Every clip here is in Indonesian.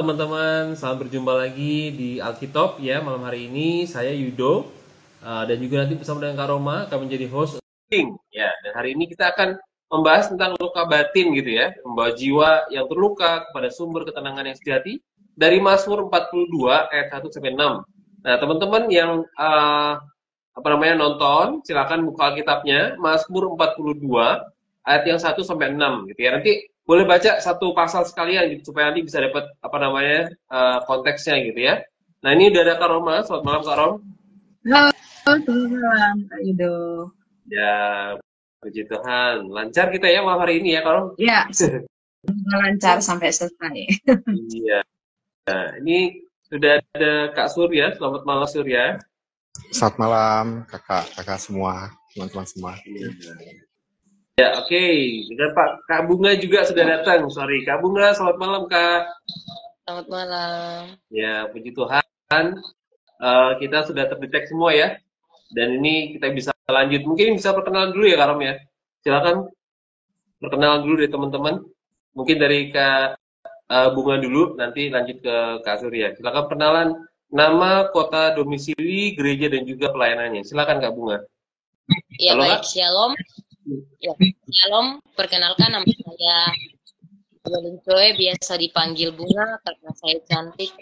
teman-teman, selamat berjumpa lagi di Alkitab ya. Malam hari ini saya Yudo dan juga nanti bersama dengan Kak Roma akan menjadi host ya. Dan hari ini kita akan membahas tentang luka batin gitu ya, membawa jiwa yang terluka kepada sumber ketenangan yang sejati dari Mazmur 42 ayat 1 sampai 6. Nah, teman-teman yang nonton, silakan buka Alkitabnya Mazmur 42 ayat yang 1 sampai 6 gitu ya. Nanti boleh baca satu pasal sekalian gitu supaya nanti bisa dapat konteksnya gitu ya. Nah, ini udah ada Kak Roma. Selamat malam Kak Rom. Halo, selamat malam Kak Yudo. Ya, puji Tuhan. Lancar kita ya malam hari ini ya Kak Rom? Ya, lancar sampai selesai. Iya. Nah, ini sudah ada Kak Surya. Selamat malam Surya. Selamat malam kakak semua, teman-teman semua. Ya, oke. Dan Kak Bunga juga sudah datang. Sorry, Kak Bunga, selamat malam Kak. Selamat malam. Ya, puji Tuhan. Kita sudah terdetek semua ya. Dan ini kita bisa lanjut. Mungkin bisa perkenalan dulu ya Kak Rom ya. Silakan perkenalan dulu dari teman-teman. Mungkin dari Kak Bunga dulu, nanti lanjut ke Kak Surya. Silakan perkenalan nama, kota domisili, gereja dan juga pelayanannya. Silakan Kak Bunga. Ya, halo, baik, Kak. Shalom. Ya, Shalom. Perkenalkan, nama saya Yolin Choi, biasa dipanggil Bunga karena saya cantik.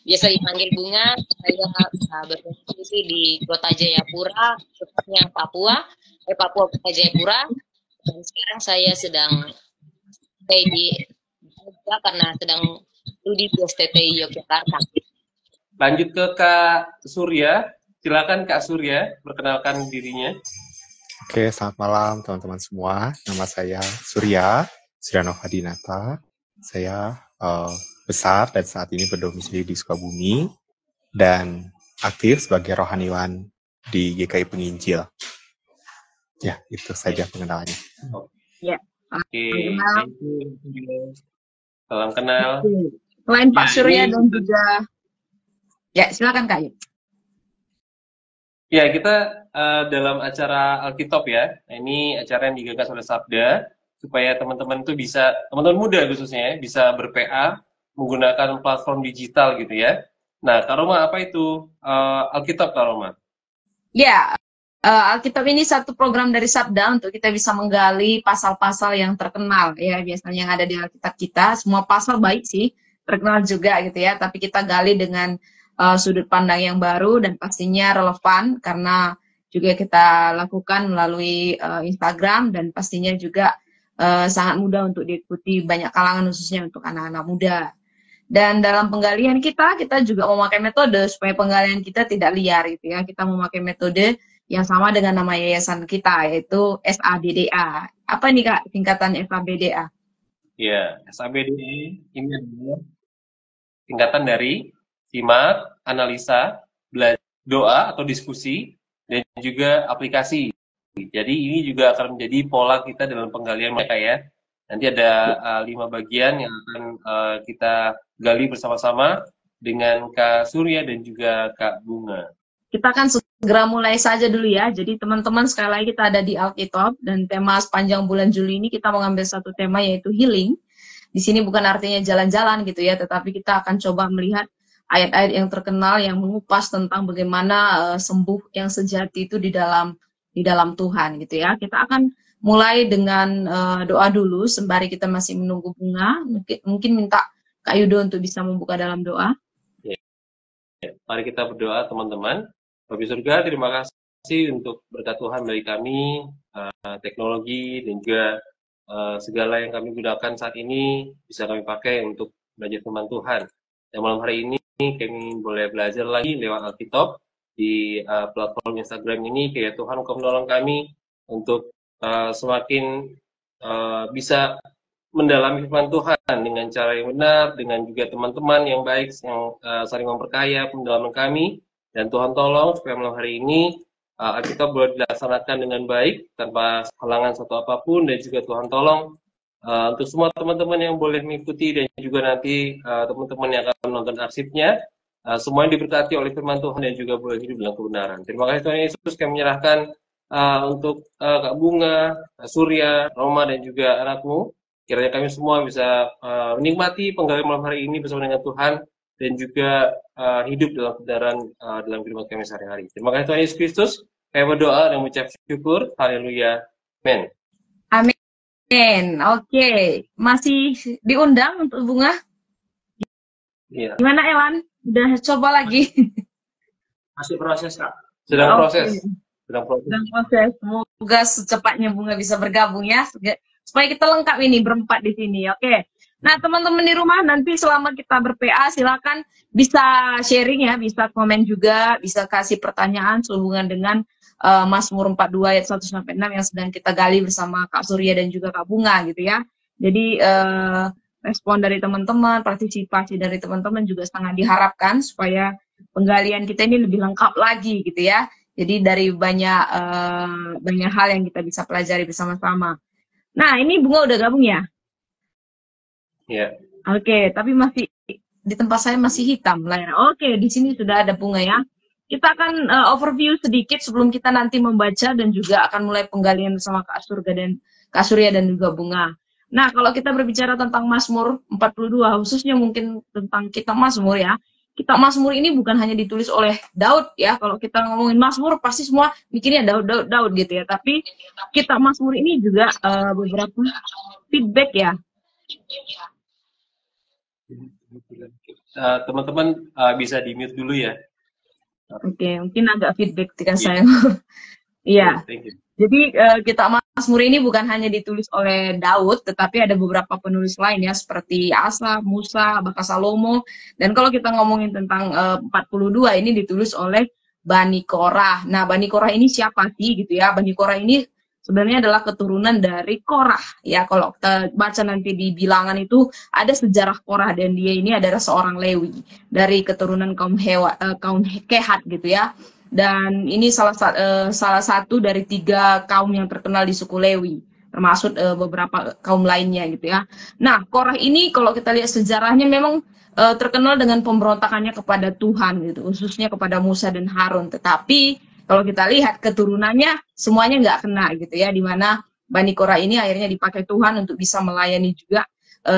Biasa dipanggil Bunga. Saya berdomisili di Kota Jayapura, tepatnya Papua Kota Jayapura. Dan sekarang saya sedang stay di Jogja karena sedang studi di STTI Yogyakarta. Lanjut ke Kak Surya. Silakan Kak Surya, perkenalkan dirinya. Oke, selamat malam teman-teman semua. Nama saya Surya Novadinata. Saya besar dan saat ini berdomisili di Sukabumi dan aktif sebagai rohaniwan di GKI Penginjil. Ya, itu saja pengenalannya. Ya. Oke, salam kenal. Selain Pak Surya dan juga, ya silakan Kak Yud. Ya, kita dalam acara Alkitab ya. Nah, ini acara yang digagas oleh Sabda supaya teman-teman itu bisa, teman-teman muda khususnya ya, bisa ber-PA menggunakan platform digital gitu ya. Nah, Kak Roma, apa itu Alkitab, Kak Roma? Ya, Alkitab ini satu program dari Sabda untuk kita bisa menggali pasal-pasal yang terkenal ya, biasanya yang ada di Alkitab kita. Semua pasal baik sih, terkenal juga gitu ya, tapi kita gali dengan sudut pandang yang baru dan pastinya relevan karena juga kita lakukan melalui Instagram dan pastinya juga sangat mudah untuk diikuti banyak kalangan, khususnya untuk anak-anak muda. Dan dalam penggalian kita juga memakai metode supaya penggalian kita tidak liar gitu ya. Kita memakai metode yang sama dengan nama yayasan kita, yaitu SABDA. Apa nih Kak singkatan SABDA? Ya, SABDA ini adalah singkatan dari simak, analisa, doa atau diskusi, dan juga aplikasi. Jadi ini juga akan menjadi pola kita dalam penggalian mereka ya. Nanti ada 5 bagian yang akan kita gali bersama-sama dengan Kak Surya dan juga Kak Bunga. Kita akan segera mulai saja dulu ya. Jadi teman-teman, sekali lagi kita ada di Alkitab dan tema sepanjang bulan Juli ini kita mengambil satu tema yaitu healing. Di sini bukan artinya jalan-jalan gitu ya, tetapi kita akan coba melihat ayat-ayat yang terkenal yang mengupas tentang bagaimana sembuh yang sejati itu di dalam Tuhan gitu ya. Kita akan mulai dengan doa dulu sembari kita masih menunggu Bunga. Mungkin minta Kak Yudo untuk bisa membuka dalam doa. Ya. Mari kita berdoa teman-teman. Bapak surga, terima kasih untuk berkat Tuhan dari kami, teknologi dan juga segala yang kami gunakan saat ini bisa kami pakai untuk belajar firman Tuhan. Dan malam hari ini kami boleh belajar lagi lewat Alkitab di platform Instagram ini. Kayak Tuhan Engkau menolong kami untuk semakin bisa mendalami firman Tuhan dengan cara yang benar, dengan juga teman-teman yang baik yang saling memperkaya pendalaman kami. Dan Tuhan tolong supaya malam hari ini Alkitab boleh dilaksanakan dengan baik tanpa halangan satu apapun, dan juga Tuhan tolong untuk semua teman-teman yang boleh mengikuti dan juga nanti teman-teman yang akan menonton arsipnya, semuanya diberkati oleh firman Tuhan dan juga boleh hidup dalam kebenaran. Terima kasih Tuhan Yesus, kami menyerahkan untuk Kak Bunga, Kak Surya, Roma dan juga anakmu. Kiranya kami semua bisa menikmati penggalian malam hari ini bersama dengan Tuhan dan juga hidup dalam kebenaran dalam kehidupan kami sehari-hari. Terima kasih Tuhan Yesus Kristus. Kami berdoa dan mengucap syukur. Haleluya. Amin. Amin. Oke, masih diundang untuk bunga? Iya. Gimana Ewan? Udah coba lagi? Masih proses, Kak. Sedang proses. Sedang proses. Semoga secepatnya bunga bisa bergabung ya, supaya kita lengkap ini berempat di sini. Oke. Nah, teman-teman di rumah nanti selama kita ber-PA silakan bisa sharing ya, bisa komen juga, bisa kasih pertanyaan sehubungan dengan Mazmur 42 ayat 1 sampai 6 yang sedang kita gali bersama Kak Surya dan juga Kak Bunga gitu ya. Jadi respon dari teman-teman, partisipasi dari teman-teman juga sangat diharapkan supaya penggalian kita ini lebih lengkap lagi gitu ya. Jadi dari banyak hal yang kita bisa pelajari bersama-sama. Nah, ini Bunga udah gabung ya? Iya. Oke, tapi masih di tempat saya masih hitam layar. Oke, di sini sudah ada Bunga ya. Kita akan overview sedikit sebelum kita nanti membaca dan juga akan mulai penggalian bersama Kak Surya dan juga Bunga. Nah, kalau kita berbicara tentang Mazmur 42, khususnya mungkin tentang kitab Mazmur ya. Kitab Mazmur ini bukan hanya ditulis oleh Daud ya. Kalau kita ngomongin Mazmur pasti semua mikirnya Daud gitu ya. Tapi kitab Mazmur ini juga beberapa feedback ya. Teman-teman bisa di-mute dulu ya. Oke, mungkin agak feedback ketika saya. Iya. Jadi kitab Mazmur ini bukan hanya ditulis oleh Daud, tetapi ada beberapa penulis lain ya, seperti Asaf, Musa, bahkan Salomo. Dan kalau kita ngomongin tentang 42 ini ditulis oleh Bani Korah. Nah, Bani Korah ini siapa sih gitu ya? Bani Korah ini sebenarnya adalah keturunan dari Korah ya. Kalau kita baca nanti di bilangan itu ada sejarah Korah dan dia ini adalah seorang Lewi dari keturunan kaum Kehat gitu ya. Dan ini salah satu dari 3 kaum yang terkenal di suku Lewi, termasuk beberapa kaum lainnya gitu ya. Nah, Korah ini kalau kita lihat sejarahnya memang terkenal dengan pemberontakannya kepada Tuhan gitu, khususnya kepada Musa dan Harun. Tetapi kalau kita lihat keturunannya semuanya nggak kena gitu ya, dimana Bani Korah ini akhirnya dipakai Tuhan untuk bisa melayani juga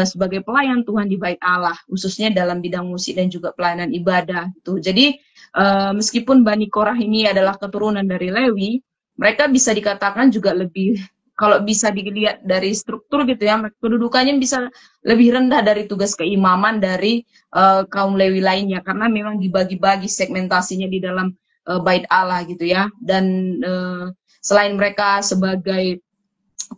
sebagai pelayan Tuhan di Bait Allah, khususnya dalam bidang musik dan juga pelayanan ibadah gitu. Jadi meskipun Bani Korah ini adalah keturunan dari Lewi, mereka bisa dikatakan juga lebih, kalau bisa dilihat dari struktur gitu ya, kedudukannya bisa lebih rendah dari tugas keimaman dari kaum Lewi lainnya, karena memang dibagi-bagi segmentasinya di dalam Bait Allah gitu ya. Dan selain mereka sebagai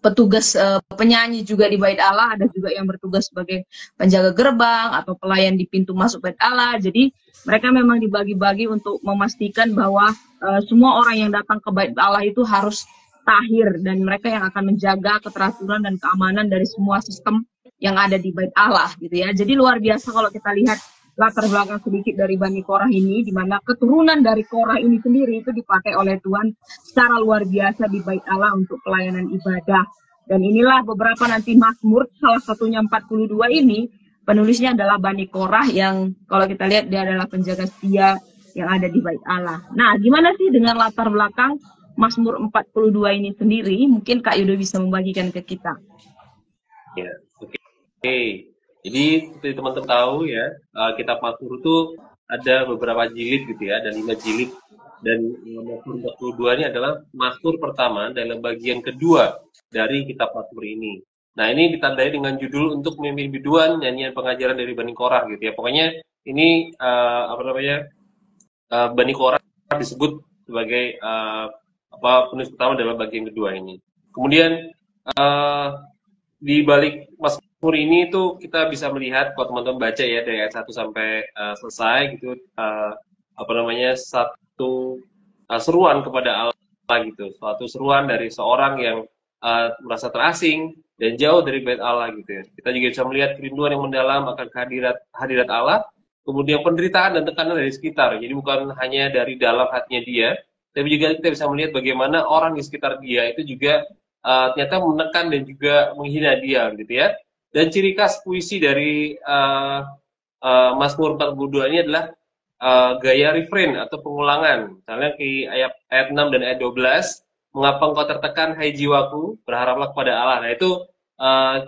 petugas penyanyi juga di Bait Allah, ada juga yang bertugas sebagai penjaga gerbang atau pelayan di pintu masuk Bait Allah. Jadi mereka memang dibagi-bagi untuk memastikan bahwa semua orang yang datang ke Bait Allah itu harus tahir, dan mereka yang akan menjaga keteraturan dan keamanan dari semua sistem yang ada di Bait Allah gitu ya. Jadi luar biasa kalau kita lihat latar belakang sedikit dari Bani Korah ini, di mana keturunan dari Korah ini sendiri itu dipakai oleh Tuhan secara luar biasa di Bait Allah untuk pelayanan ibadah. Dan inilah beberapa nanti Mazmur, salah satunya 42 ini, penulisnya adalah Bani Korah yang kalau kita lihat dia adalah penjaga setia yang ada di Bait Allah. Nah, gimana sih dengan latar belakang Mazmur 42 ini sendiri? Mungkin Kak Yudo bisa membagikan ke kita. Ya, oke. Jadi seperti teman-teman tahu ya, kitab Mazmur itu ada beberapa jilid gitu ya, ada 5 jilid. Dan Mazmur 42 ini adalah Mazmur pertama dalam bagian kedua dari kitab Mazmur ini. Nah, ini ditandai dengan judul untuk memimpin biduan nyanyian pengajaran dari Bani Korah gitu ya. Pokoknya ini Bani Korah disebut sebagai penulis pertama dalam bagian kedua ini. Kemudian di balik Mazmur ini tuh kita bisa melihat kalau teman-teman baca ya dari ayat 1 sampai selesai gitu satu seruan kepada Allah gitu, suatu seruan dari seorang yang merasa terasing dan jauh dari Bait Allah gitu ya. Kita juga bisa melihat kerinduan yang mendalam akan hadirat Allah, kemudian penderitaan dan tekanan dari sekitar. Jadi bukan hanya dari dalam hatinya dia, tapi juga kita bisa melihat bagaimana orang di sekitar dia itu juga ternyata menekan dan juga menghina dia gitu ya. Dan ciri khas puisi dari Mazmur 42 ini adalah gaya refrain atau pengulangan. Misalnya di ayat 6 dan ayat 12, mengapa engkau tertekan hai jiwaku, berharaplah kepada Allah. Nah, itu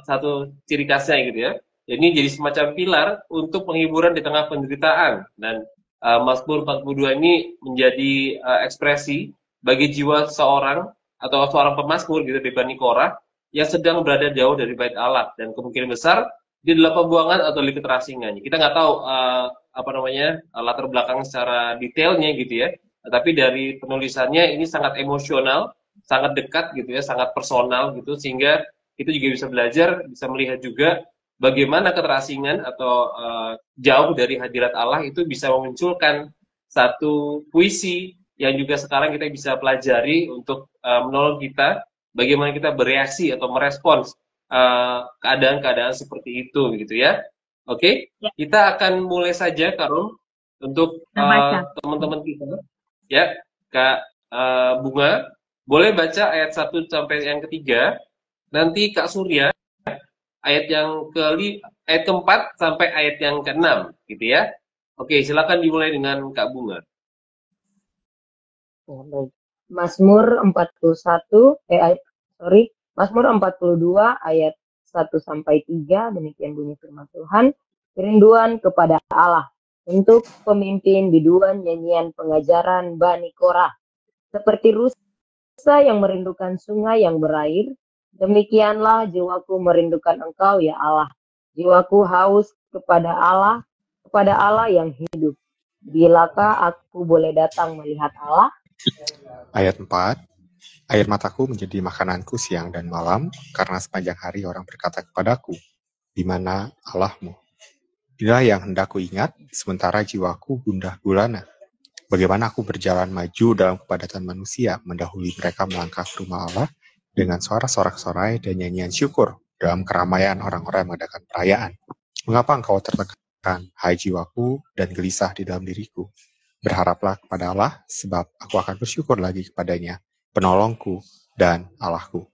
satu ciri khasnya gitu ya. Ini jadi semacam pilar untuk penghiburan di tengah penderitaan, dan Mazmur 42 ini menjadi ekspresi bagi jiwa seorang atau seorang pemazmur gitu di Bani Korah yang sedang berada jauh dari bait Allah, dan kemungkinan besar dia adalah pembuangan atau delik keterasingan. Kita nggak tahu apa namanya latar belakang secara detailnya gitu ya, tapi dari penulisannya ini sangat emosional, sangat dekat gitu ya, sangat personal gitu, sehingga itu juga bisa belajar, bisa melihat juga bagaimana keterasingan atau jauh dari hadirat Allah itu bisa memunculkan satu puisi yang juga sekarang kita bisa pelajari untuk menolong kita bagaimana kita bereaksi atau merespons keadaan-keadaan seperti itu gitu ya. Oke, Ya. kita akan mulai saja Karum untuk teman-teman kita ya. Kak Bunga boleh baca ayat 1 sampai yang ketiga, nanti Kak Surya ayat ayat keempat sampai ayat yang keenam gitu ya. Oke, silakan dimulai dengan Kak Bunga. Ya, baik. Mazmur 41 Mazmur 42 ayat 1 sampai 3, demikian bunyi firman Tuhan. Kerinduan kepada Allah untuk pemimpin biduan nyanyian pengajaran Bani Korah. Seperti rusa yang merindukan sungai yang berair, demikianlah jiwaku merindukan Engkau ya Allah. Jiwaku haus kepada Allah yang hidup. Bilakah aku boleh datang melihat Allah? Ayat 4, air mataku menjadi makananku siang dan malam, karena sepanjang hari orang berkata kepadaku, di mana Allahmu? Inilah yang hendak ku ingat, sementara jiwaku gundah gulana. Bagaimana aku berjalan maju dalam kepadatan manusia, mendahului mereka melangkah ke rumah Allah, dengan suara sorak-sorai dan nyanyian syukur, dalam keramaian orang-orang yang mengadakan perayaan. Mengapa engkau tertekan, hai jiwaku, dan gelisah di dalam diriku? Berharaplah kepada Allah, sebab aku akan bersyukur lagi kepadanya, penolongku dan Allahku.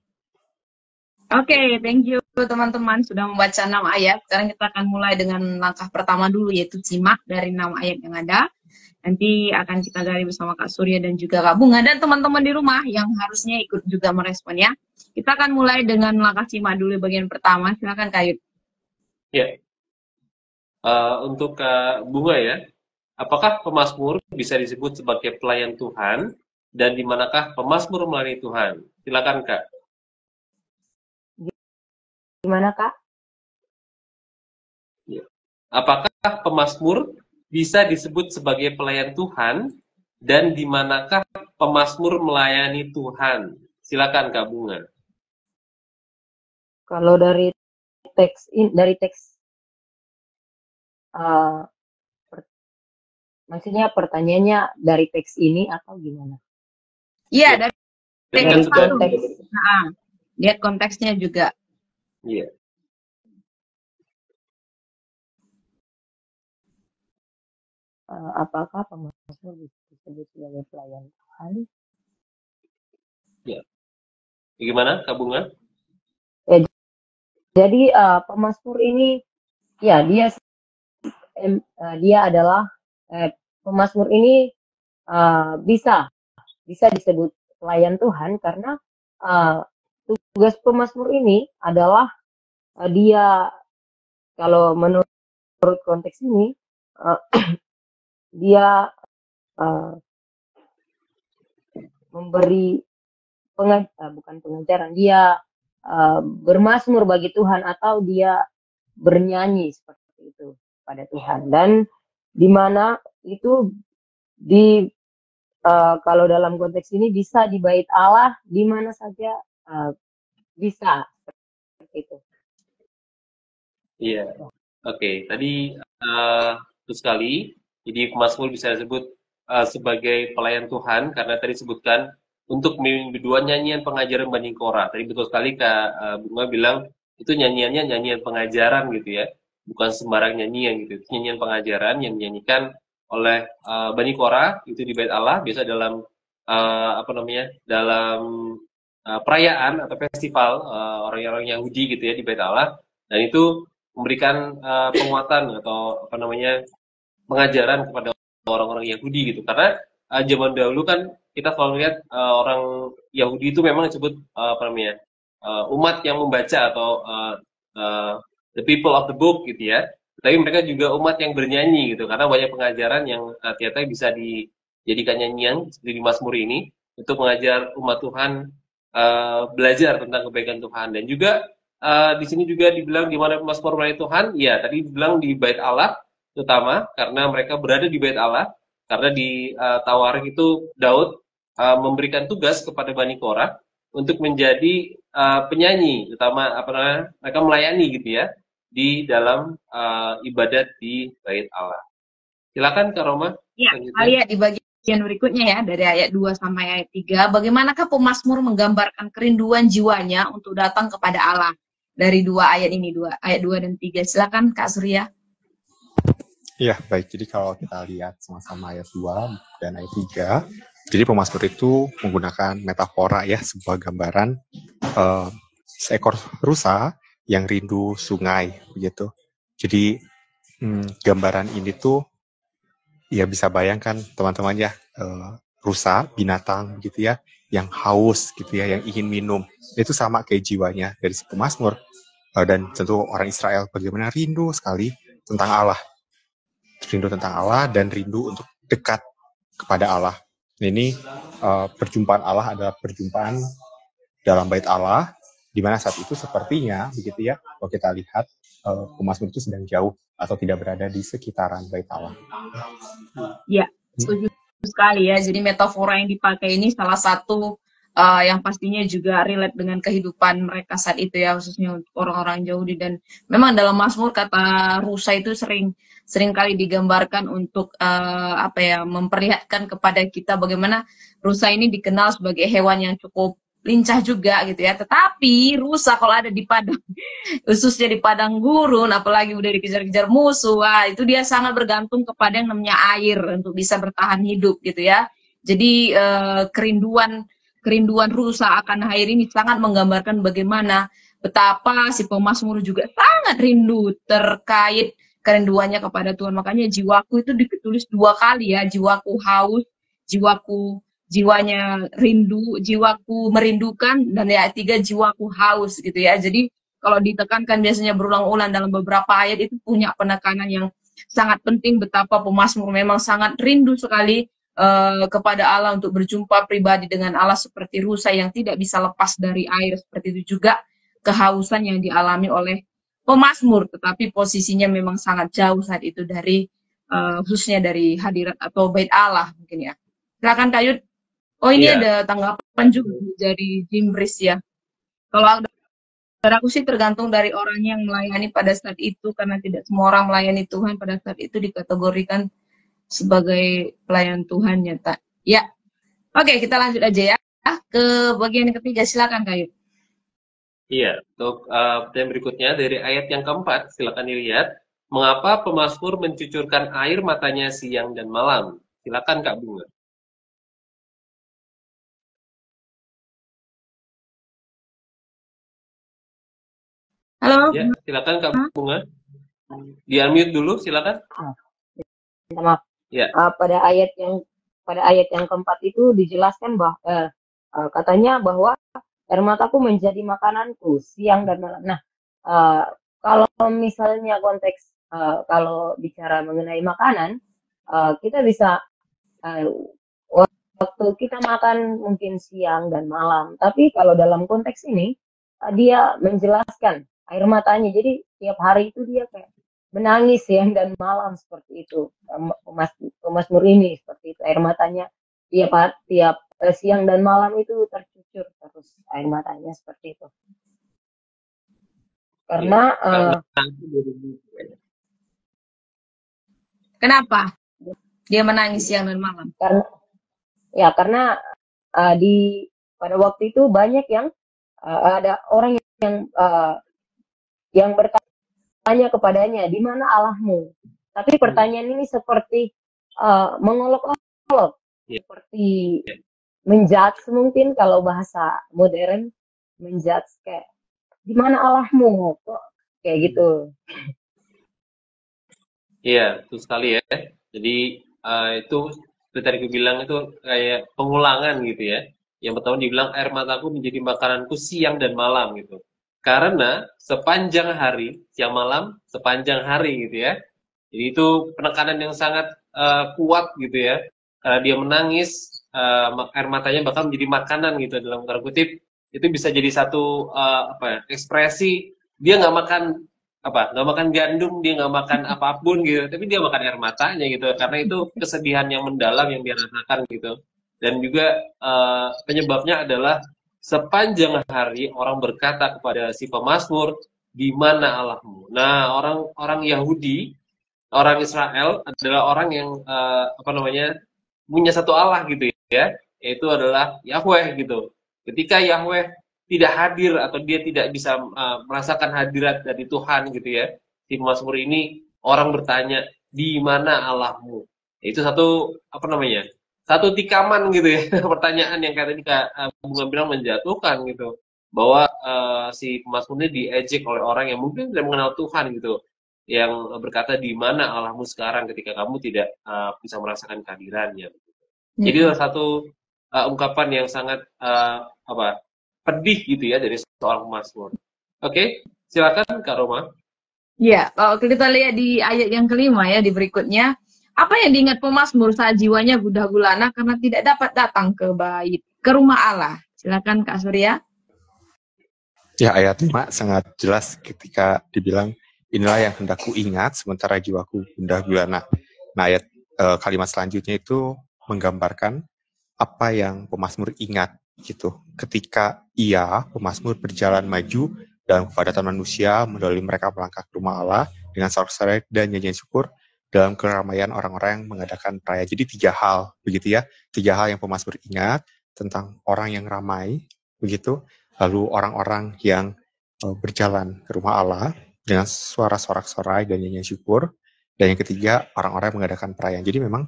Oke, thank you teman-teman sudah membaca 6 ayat. Sekarang kita akan mulai dengan langkah pertama dulu, yaitu simak dari 6 ayat yang ada. Nanti akan kita gali bersama Kak Surya dan juga Kak Bunga, dan teman-teman di rumah yang harusnya ikut juga merespon ya. Kita akan mulai dengan langkah simak dulu bagian pertama. Silakan Kak Yud. Ya. Untuk Kak Bunga ya, apakah pemazmur bisa disebut sebagai pelayan Tuhan, dan di manakah pemazmur melayani Tuhan? Silakan Kak. Gimana Kak? Ya. Apakah pemazmur bisa disebut sebagai pelayan Tuhan, dan di manakah pemazmur melayani Tuhan? Silakan Kak Bunga. Kalau dari teks maksudnya pertanyaannya dari teks ini atau gimana? Iya, dari Dengan konteks. Lihat konteksnya juga. Iya. Apakah pemazmur disebut sebagai pelayan Tuhan? Ya. Bagaimana Kak Bunga? Jadi pemazmur ini ya dia adalah pemazmur ini bisa disebut pelayan Tuhan karena tugas pemazmur ini adalah dia, kalau menurut konteks ini dia memberi bukan pengajaran, dia bermazmur bagi Tuhan atau dia bernyanyi seperti itu pada Tuhan, dan di mana itu kalau dalam konteks ini bisa di bait Allah, di mana saja bisa seperti itu. Iya. Oke. Tadi betul sekali. Jadi pemazmur bisa disebut sebagai pelayan Tuhan karena tadi disebutkan untuk memimpin berdua nyanyian pengajaran Bani Korah. Tadi betul sekali Kak Bunga bilang itu nyanyiannya nyanyian pengajaran gitu ya, bukan sembarang nyanyian gitu. Itu nyanyian pengajaran yang dinyanyikan oleh Bani Korah itu di bait Allah, biasa dalam dalam perayaan atau festival orang-orang Yahudi gitu ya di bait Allah, dan itu memberikan penguatan atau pengajaran kepada orang-orang Yahudi gitu, karena zaman dahulu kan kita selalu lihat orang Yahudi itu memang disebut umat yang membaca atau the people of the book gitu ya. Tapi mereka juga umat yang bernyanyi gitu, karena banyak pengajaran yang ternyata bisa dijadikan nyanyian seperti di Mazmur ini untuk mengajar umat Tuhan belajar tentang kebaikan Tuhan. Dan juga di sini juga dibilang di mana Mazmur melayani Tuhan, ya tadi dibilang di Bait Allah terutama karena mereka berada di Bait Allah, karena di Tawarik itu Daud memberikan tugas kepada Bani Korah untuk menjadi penyanyi, terutama apa namanya, mereka melayani gitu ya di dalam ibadat di Bait Allah. Silakan Kak Roma. Ya, kita lihat di bagian berikutnya ya, dari ayat 2 sampai ayat 3. Bagaimanakah pemazmur menggambarkan kerinduan jiwanya untuk datang kepada Allah? Dari dua ayat ini, ayat 2 dan 3. Silakan Kak Surya. Iya, baik. Jadi kalau kita lihat sama-sama ayat 2 dan ayat 3, jadi pemazmur itu menggunakan metafora ya, sebuah gambaran seekor rusa yang rindu sungai, begitu. Jadi gambaran ini tuh, ya bisa bayangkan teman-teman ya, rusa, binatang gitu ya, yang haus gitu ya, yang ingin minum. Itu sama kayak jiwanya dari si pemazmur. Dan tentu orang Israel bagaimana rindu sekali tentang Allah. Rindu tentang Allah dan rindu untuk dekat kepada Allah. Ini perjumpaan Allah adalah perjumpaan dalam Bait Allah, di mana saat itu sepertinya begitu ya, kalau kita lihat pemazmur itu sedang jauh atau tidak berada di sekitaran Bait Allah. Ya, setuju sekali ya. Jadi metafora yang dipakai ini salah satu yang pastinya juga relate dengan kehidupan mereka saat itu ya, khususnya untuk orang-orang Yahudi. Dan memang dalam Mazmur kata rusa itu sering kali digambarkan untuk memperlihatkan kepada kita bagaimana rusa ini dikenal sebagai hewan yang cukup lincah juga gitu ya. Tetapi rusa kalau ada di padang, khususnya di padang gurun, apalagi udah dikejar-kejar musuh, wah, itu dia sangat bergantung kepada yang namanya air untuk bisa bertahan hidup gitu ya. Jadi kerinduan rusa akan air ini sangat menggambarkan bagaimana betapa si pemazmur juga sangat rindu terkait kerinduannya kepada Tuhan. Makanya jiwaku itu ditulis 2 kali ya, jiwaku haus, jiwanya rindu, jiwaku merindukan, dan ayat 3 jiwaku haus gitu ya. Jadi kalau ditekankan biasanya berulang-ulang dalam beberapa ayat itu punya penekanan yang sangat penting betapa pemazmur memang sangat rindu sekali kepada Allah, untuk berjumpa pribadi dengan Allah seperti rusa yang tidak bisa lepas dari air. Seperti itu juga kehausan yang dialami oleh pemazmur, tetapi posisinya memang sangat jauh saat itu dari khususnya dari hadirat atau Bait Allah mungkin ya. Silakan Kayut. Oh ini ada tanggapan juga dari Jimbris ya. Kalau aku sih tergantung dari orang yang melayani pada saat itu, karena tidak semua orang melayani Tuhan pada saat itu dikategorikan sebagai pelayan Tuhan ya, tak? Ya. Oke, kita lanjut aja ya ke bagian yang ketiga. Silakan Kayut. Iya, untuk pertanyaan berikutnya dari ayat yang keempat, silakan dilihat. Mengapa pemazmur mencucurkan air matanya siang dan malam? Silakan Kak Bunga. Halo. Ya, silakan Kak Bunga. Di-unmute dulu, silakan. Minta maaf. Ya. Pada ayat yang keempat itu dijelaskan bahwa katanya bahwa air mataku menjadi makananku siang dan malam. Nah, kalau misalnya konteks kalau bicara mengenai makanan, kita bisa waktu kita makan mungkin siang dan malam. Tapi kalau dalam konteks ini dia menjelaskan air matanya. Jadi tiap hari itu dia kayak menangis siang dan malam seperti itu. Pemazmur ini seperti itu, air matanya tiap siang dan malam itu tercucur terus air matanya seperti itu. Karena kenapa dia menangis siang dan malam? Karena pada waktu itu banyak yang ada orang yang bertanya kepadanya, di mana Allahmu? Tapi pertanyaan ini seperti mengolok-olok, seperti menjudge mungkin kalau bahasa modern, menjudge kayak di mana Allahmu? Kok kayak gitu. Iya, betul sekali ya. Jadi itu seperti tadi aku bilang itu kayak pengulangan gitu ya. Yang pertama dibilang air mataku menjadi makananku siang dan malam gitu. Karena sepanjang hari, siang malam, sepanjang hari gitu ya. Jadi itu penekanan yang sangat kuat gitu ya. Dia menangis, air matanya bahkan menjadi makanan gitu dalam tanda kutip. Itu bisa jadi satu ekspresi dia nggak makan nggak makan gandum, dia nggak makan apapun gitu, tapi dia makan air matanya gitu, karena itu kesedihan yang mendalam yang dia rasakan gitu. Dan juga penyebabnya adalah sepanjang hari orang berkata kepada si pemazmur, di mana Allahmu? Nah, orang Yahudi, orang Israel adalah orang yang punya satu Allah gitu ya, yaitu adalah Yahweh gitu. Ketika Yahweh tidak hadir atau dia tidak bisa merasakan hadirat dari Tuhan gitu ya, si pemazmur ini orang bertanya, di mana Allahmu? Itu satu satu tikaman gitu ya, pertanyaan yang kayak tadi Bunga bilang menjatuhkan gitu, bahwa si pemazmur ini diejek oleh orang yang mungkin tidak mengenal Tuhan gitu, yang berkata di mana Allahmu sekarang ketika kamu tidak bisa merasakan kehadirannya. Jadi satu ungkapan yang sangat pedih gitu ya dari seorang pemazmur. Oke, silakan Kak Roma. Ya, kalau kita lihat di ayat yang kelima ya, di berikutnya, apa yang diingat pemazmur saat jiwanya gundah gulana karena tidak dapat datang ke rumah Allah. Silakan Kak Surya. Ya, ayat 5 sangat jelas ketika dibilang, inilah yang hendak ku ingat sementara jiwaku gundah gulana. Nah, ayat kalimat selanjutnya itu menggambarkan apa yang pemazmur ingat gitu. Ketika pemazmur berjalan maju dalam kepadatan manusia, melalui mereka melangkah ke rumah Allah dengan sorak-sorai dan nyanyian syukur dalam keramaian orang-orang yang mengadakan perayaan. Jadi 3 hal begitu ya. 3 hal yang pemazmur ingat tentang orang yang ramai begitu. Lalu orang-orang yang berjalan ke rumah Allah dengan suara sorak-sorai dan nyanyian syukur. Dan yang ketiga, orang-orang yang mengadakan perayaan. Jadi memang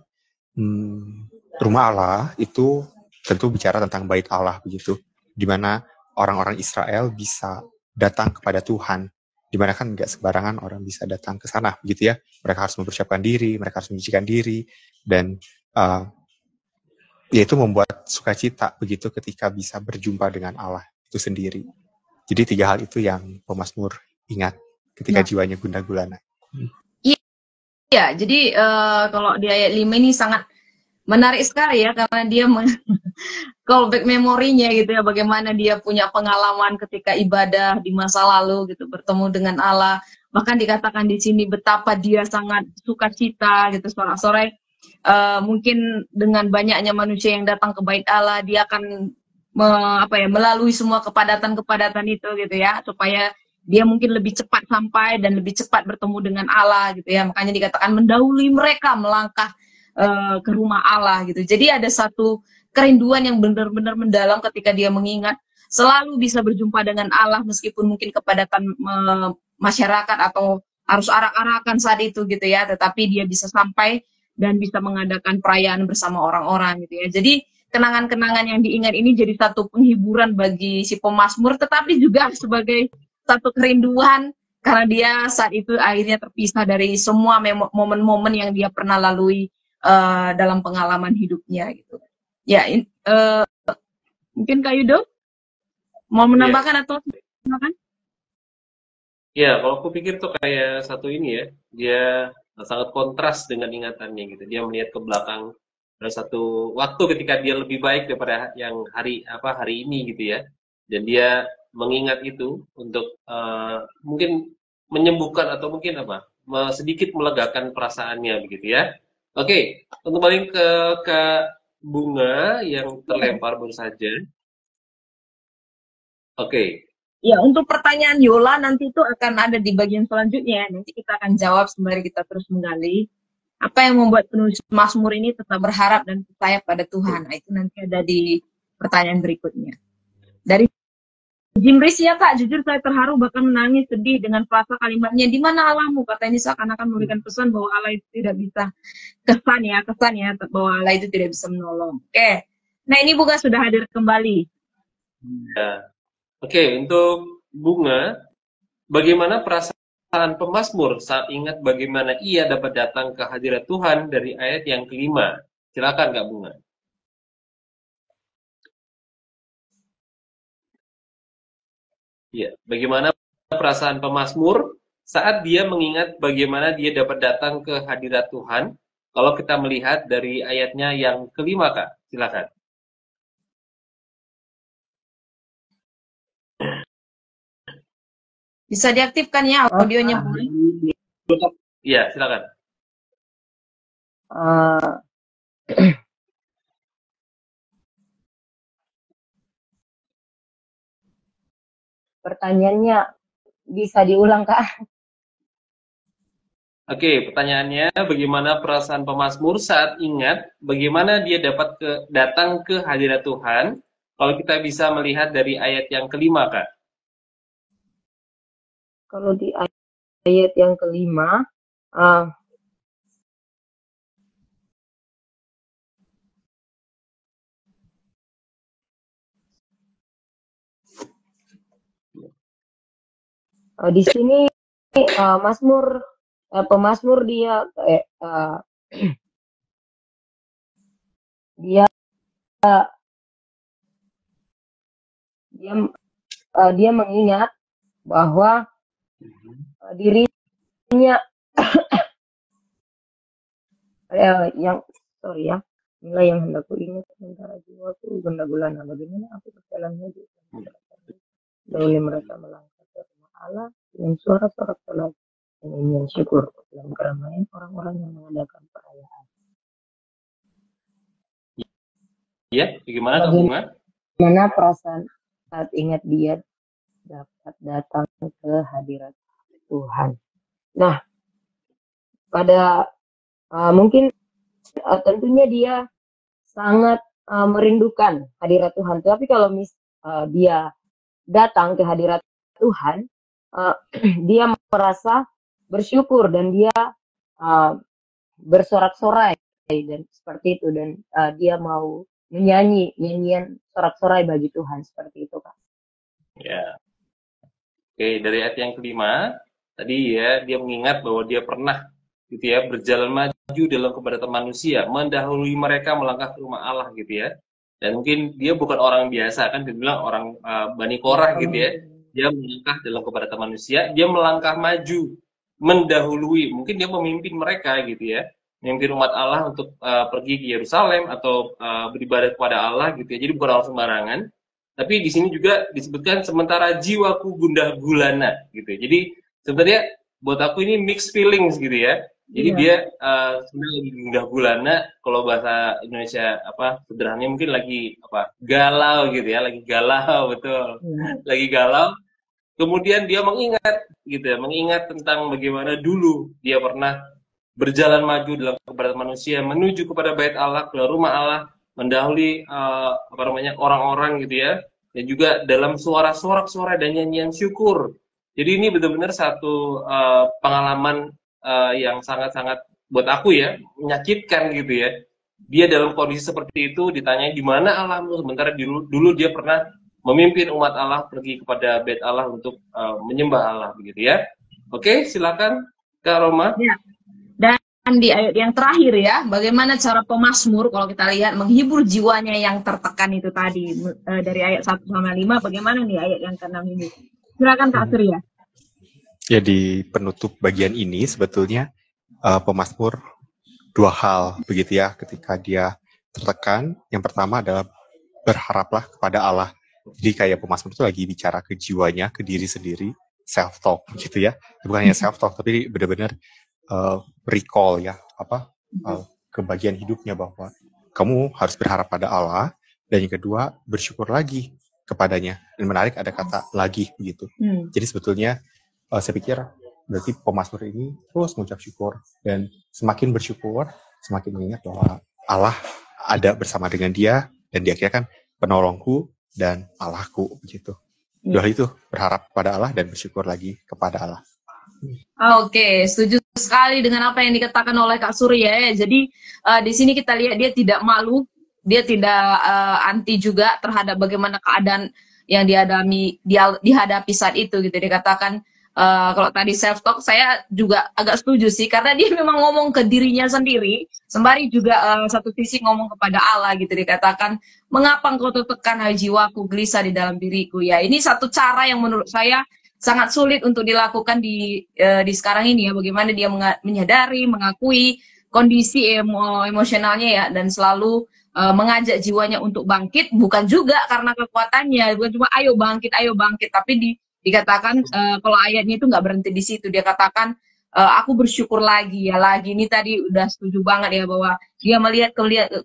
rumah Allah itu tentu bicara tentang bait Allah begitu, di mana orang-orang Israel bisa datang kepada Tuhan, di mana kan nggak sembarangan orang bisa datang ke sana begitu ya. Mereka harus mempersiapkan diri, mereka harus menyucikan diri, dan yaitu membuat sukacita begitu ketika bisa berjumpa dengan Allah itu sendiri. Jadi 3 hal itu yang pemazmur ingat ketika jiwanya gundah gulana. Iya, jadi kalau di ayat 5 ini sangat menarik sekali ya, karena dia callback memorinya gitu ya, bagaimana dia punya pengalaman ketika ibadah di masa lalu gitu, bertemu dengan Allah. Bahkan dikatakan di sini betapa dia sangat sukacita gitu, sorak-sorai. Mungkin dengan banyaknya manusia yang datang ke bait Allah, dia akan melalui semua kepadatan-kepadatan itu gitu ya, supaya dia mungkin lebih cepat sampai dan lebih cepat bertemu dengan Allah gitu ya. Makanya dikatakan mendahului mereka melangkah ke rumah Allah gitu. Jadi ada satu kerinduan yang benar-benar mendalam ketika dia mengingat selalu bisa berjumpa dengan Allah meskipun mungkin kepadatan masyarakat atau harus arak-arakan saat itu gitu ya, tetapi dia bisa sampai dan bisa mengadakan perayaan bersama orang-orang gitu ya. Jadi kenangan-kenangan yang diingat ini jadi satu penghiburan bagi si pemazmur, tetapi juga sebagai satu kerinduan karena dia saat itu akhirnya terpisah dari semua momen-momen yang dia pernah lalui dalam pengalaman hidupnya gitu. Ya, mungkin Kak Yudo mau menambahkan atau silakan? Ya, kalau aku pikir tuh kayak satu ini ya, dia sangat kontras dengan ingatannya gitu. Dia melihat ke belakang pada satu waktu ketika dia lebih baik daripada yang hari ini gitu ya. Dan dia mengingat itu untuk mungkin menyembuhkan atau mungkin sedikit melegakan perasaannya begitu ya. Oke, untuk balik ke Bunga yang terlempar baru saja. Oke. Ya, untuk pertanyaan Yola nanti itu akan ada di bagian selanjutnya. Nanti kita akan jawab sembari kita terus menggali. Apa yang membuat penulis Mazmur ini tetap berharap dan percaya pada Tuhan? Nah, itu nanti ada di pertanyaan berikutnya. Dari Jimris, ya Kak, jujur saya terharu bahkan menangis sedih dengan frasa kalimatnya, di mana Allahmu? Kata ini seakan-akan memberikan pesan bahwa Allah itu tidak bisa, kesan ya, bahwa Allah itu tidak bisa menolong. Oke. Nah, ini Bunga sudah hadir kembali. Ya. Oke, untuk Bunga, bagaimana perasaan pemazmur saat ingat bagaimana ia dapat datang ke hadirat Tuhan dari ayat yang kelima? Silakan Kak Bunga. Ya, bagaimana perasaan pemazmur saat dia mengingat bagaimana dia dapat datang ke hadirat Tuhan? Kalau kita melihat dari ayatnya yang kelima, Kak, silakan. Bisa diaktifkan ya audionya, boleh? Iya, silakan. Pertanyaannya bisa diulang, Kak? Oke, pertanyaannya bagaimana perasaan pemazmur saat ingat bagaimana dia dapat datang ke hadirat Tuhan? Kalau kita bisa melihat dari ayat yang kelima, Kak. Kalau di ayat yang kelima, di sini pemazmur dia dia mengingat bahwa dirinya nilai yang hendak ku ingat sementara jiwaku gundah gulana, bagaimana aku berjalan menuju dahulu mereka melangkah ke rumah Allah dengan suara-suara salat dan nyanyian syukur dalam keramaian orang-orang yang mengadakan perayaan. Ya, bagaimana Kak Bunga? Bagaimana perasaan saat ingat dia dapat datang ke hadirat Tuhan. Nah, pada mungkin tentunya dia sangat merindukan hadirat Tuhan. Tapi kalau dia datang ke hadirat Tuhan, dia merasa bersyukur dan dia bersorak-sorai dan seperti itu, dan dia mau menyanyi nyanyian sorak-sorai bagi Tuhan seperti itu, Kak. Ya. Oke, dari ayat yang kelima tadi ya, dia mengingat bahwa dia pernah gitu ya berjalan maju dalam kepadatan manusia, mendahului mereka melangkah ke rumah Allah gitu ya. Dan mungkin dia bukan orang biasa, kan dia bilang orang Bani Korah gitu ya. Dia melangkah dalam kepadatan manusia, dia melangkah maju, mendahului, mungkin dia memimpin mereka gitu ya. Memimpin umat Allah untuk pergi ke Yerusalem atau beribadah kepada Allah gitu ya. Jadi bukan orang sembarangan. Tapi di sini juga disebutkan sementara jiwaku gundah gulana gitu ya. Jadi sebenarnya buat aku ini mixed feelings gitu ya. Jadi dia sebenarnya lagi gundah gulana, kalau bahasa Indonesia sederhananya mungkin lagi galau gitu ya, lagi galau, betul. Lagi galau. Kemudian dia mengingat gitu ya, mengingat tentang bagaimana dulu dia pernah berjalan maju dalam kepadatan manusia menuju kepada bait Allah, ke rumah Allah, mendahului orang-orang gitu ya, dan juga dalam suara sorak-sorai dan nyanyian syukur. Jadi ini benar-benar satu pengalaman yang sangat-sangat buat aku ya menyakitkan gitu ya. Dia dalam kondisi seperti itu ditanya di mana Allahmu, sementara dulu dia pernah memimpin umat Allah pergi kepada bait Allah untuk menyembah Allah begitu ya. Oke, silakan Kak Roma. Ya. Dan di ayat yang terakhir ya, bagaimana cara pemazmur kalau kita lihat menghibur jiwanya yang tertekan itu tadi, dari ayat 1 sampai 5, bagaimana nih ayat yang ke-6 ini? Silakan Kak Surya. Ya, di penutup bagian ini sebetulnya pemazmur dua hal begitu ya ketika dia tertekan. Yang pertama adalah berharaplah kepada Allah. Jadi kayak pemazmur itu lagi bicara ke jiwanya, ke diri sendiri, self talk gitu ya. Bukan hanya self talk tapi benar-benar recall ya, ke bagian hidupnya bahwa kamu harus berharap pada Allah, dan yang kedua bersyukur lagi kepadanya. Dan menarik ada kata lagi begitu. Jadi sebetulnya saya pikir berarti pemazmur ini terus mengucap syukur, dan semakin bersyukur semakin mengingat bahwa Allah ada bersama dengan dia, dan dia kira kan penolongku dan Allahku begitu. Dua itu, berharap pada Allah dan bersyukur lagi kepada Allah. Oke, setuju sekali dengan apa yang dikatakan oleh Kak Surya ya. Jadi di sini kita lihat dia tidak malu, dia tidak anti juga terhadap bagaimana keadaan yang dihadapi saat itu gitu. Dikatakan Kalau tadi self talk saya juga agak setuju sih karena dia memang ngomong ke dirinya sendiri sembari juga satu sisi ngomong kepada Allah gitu, dikatakan mengapa engkau tertekan hai jiwaku, gelisah di dalam diriku. Ya ini satu cara yang menurut saya sangat sulit untuk dilakukan di sekarang ini ya, bagaimana dia menyadari, mengakui kondisi emosionalnya ya, dan selalu mengajak jiwanya untuk bangkit, bukan juga karena kekuatannya, bukan cuma ayo bangkit, tapi dikatakan kalau ayatnya itu nggak berhenti di situ, dia katakan aku bersyukur lagi ya, lagi ini tadi udah setuju banget ya bahwa dia melihat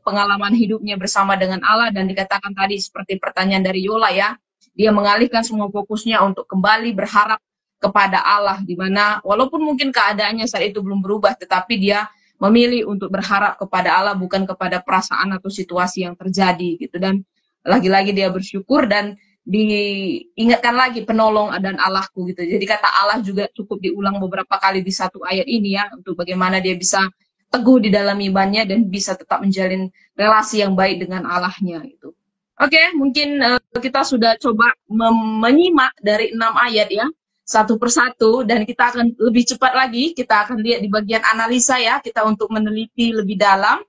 pengalaman hidupnya bersama dengan Allah, dan dikatakan tadi seperti pertanyaan dari Yola ya, dia mengalihkan semua fokusnya untuk kembali berharap kepada Allah, di mana walaupun mungkin keadaannya saat itu belum berubah, tetapi dia memilih untuk berharap kepada Allah, bukan kepada perasaan atau situasi yang terjadi gitu. Dan lagi-lagi dia bersyukur dan diingatkan lagi penolong dan Allahku gitu. Jadi kata Allah juga cukup diulang beberapa kali di satu ayat ini ya, untuk bagaimana dia bisa teguh di dalam imannya dan bisa tetap menjalin relasi yang baik dengan Allahnya gitu. Oke, mungkin kita sudah coba menyimak dari 6 ayat ya, satu persatu, dan kita akan lebih cepat lagi, kita akan lihat di bagian analisa ya, kita untuk meneliti lebih dalam.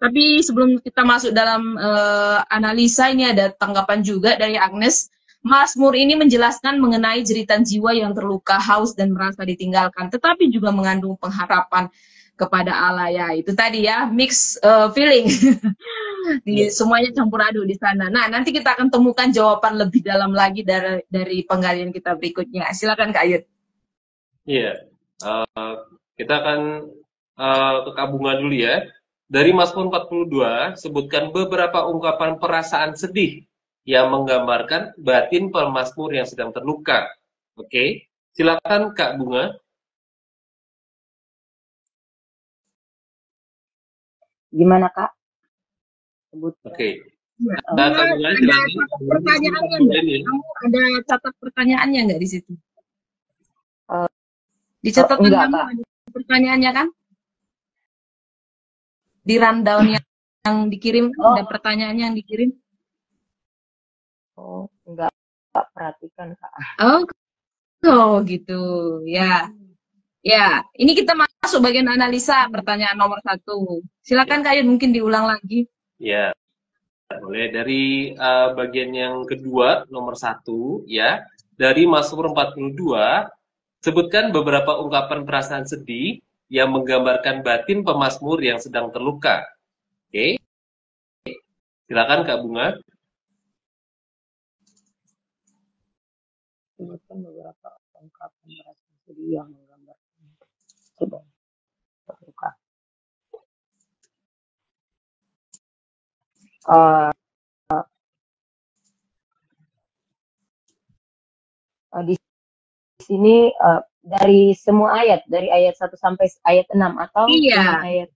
Tapi sebelum kita masuk dalam analisa, ini ada tanggapan juga dari Agnes. Mazmur ini menjelaskan mengenai jeritan jiwa yang terluka, haus, dan merasa ditinggalkan, tetapi juga mengandung pengharapan kepada Allah ya. Itu tadi ya, mix feeling. Semuanya campur aduk di sana. Nah, nanti kita akan temukan jawaban lebih dalam lagi dari penggalian kita berikutnya. Silakan Kak Ayud. Iya, kita akan ke Kak Bunga dulu ya. Dari Mazmur 42, sebutkan beberapa ungkapan perasaan sedih yang menggambarkan batin pemazmur yang sedang terluka. Oke, silakan Kak Bunga. Gimana Kak? Sebutkan. Oke. Kak Bunga, ada catat pertanyaannya nggak? Kamu ada catat pertanyaannya nggak di situ? Di catatan kamu ada pertanyaannya kan? Di rundown yang dikirim, ada pertanyaannya yang dikirim? Oh, enggak perhatikan Kak. Oh gitu, ya. Ya, ini kita masuk bagian analisa pertanyaan nomor 1. Silakan Kak Ayud, mungkin diulang lagi. Ya, boleh. Dari bagian yang kedua, nomor 1, ya. Dari Mazmur 42, sebutkan beberapa ungkapan perasaan sedih yang menggambarkan batin pemazmur yang sedang terluka. Oke. Silakan Kak Bunga. Sebutkan beberapa ungkapan perasaan sedih yang menggambarkan sedang terluka. Di sini dari semua ayat, dari ayat 1 sampai ayat 6 atau ayat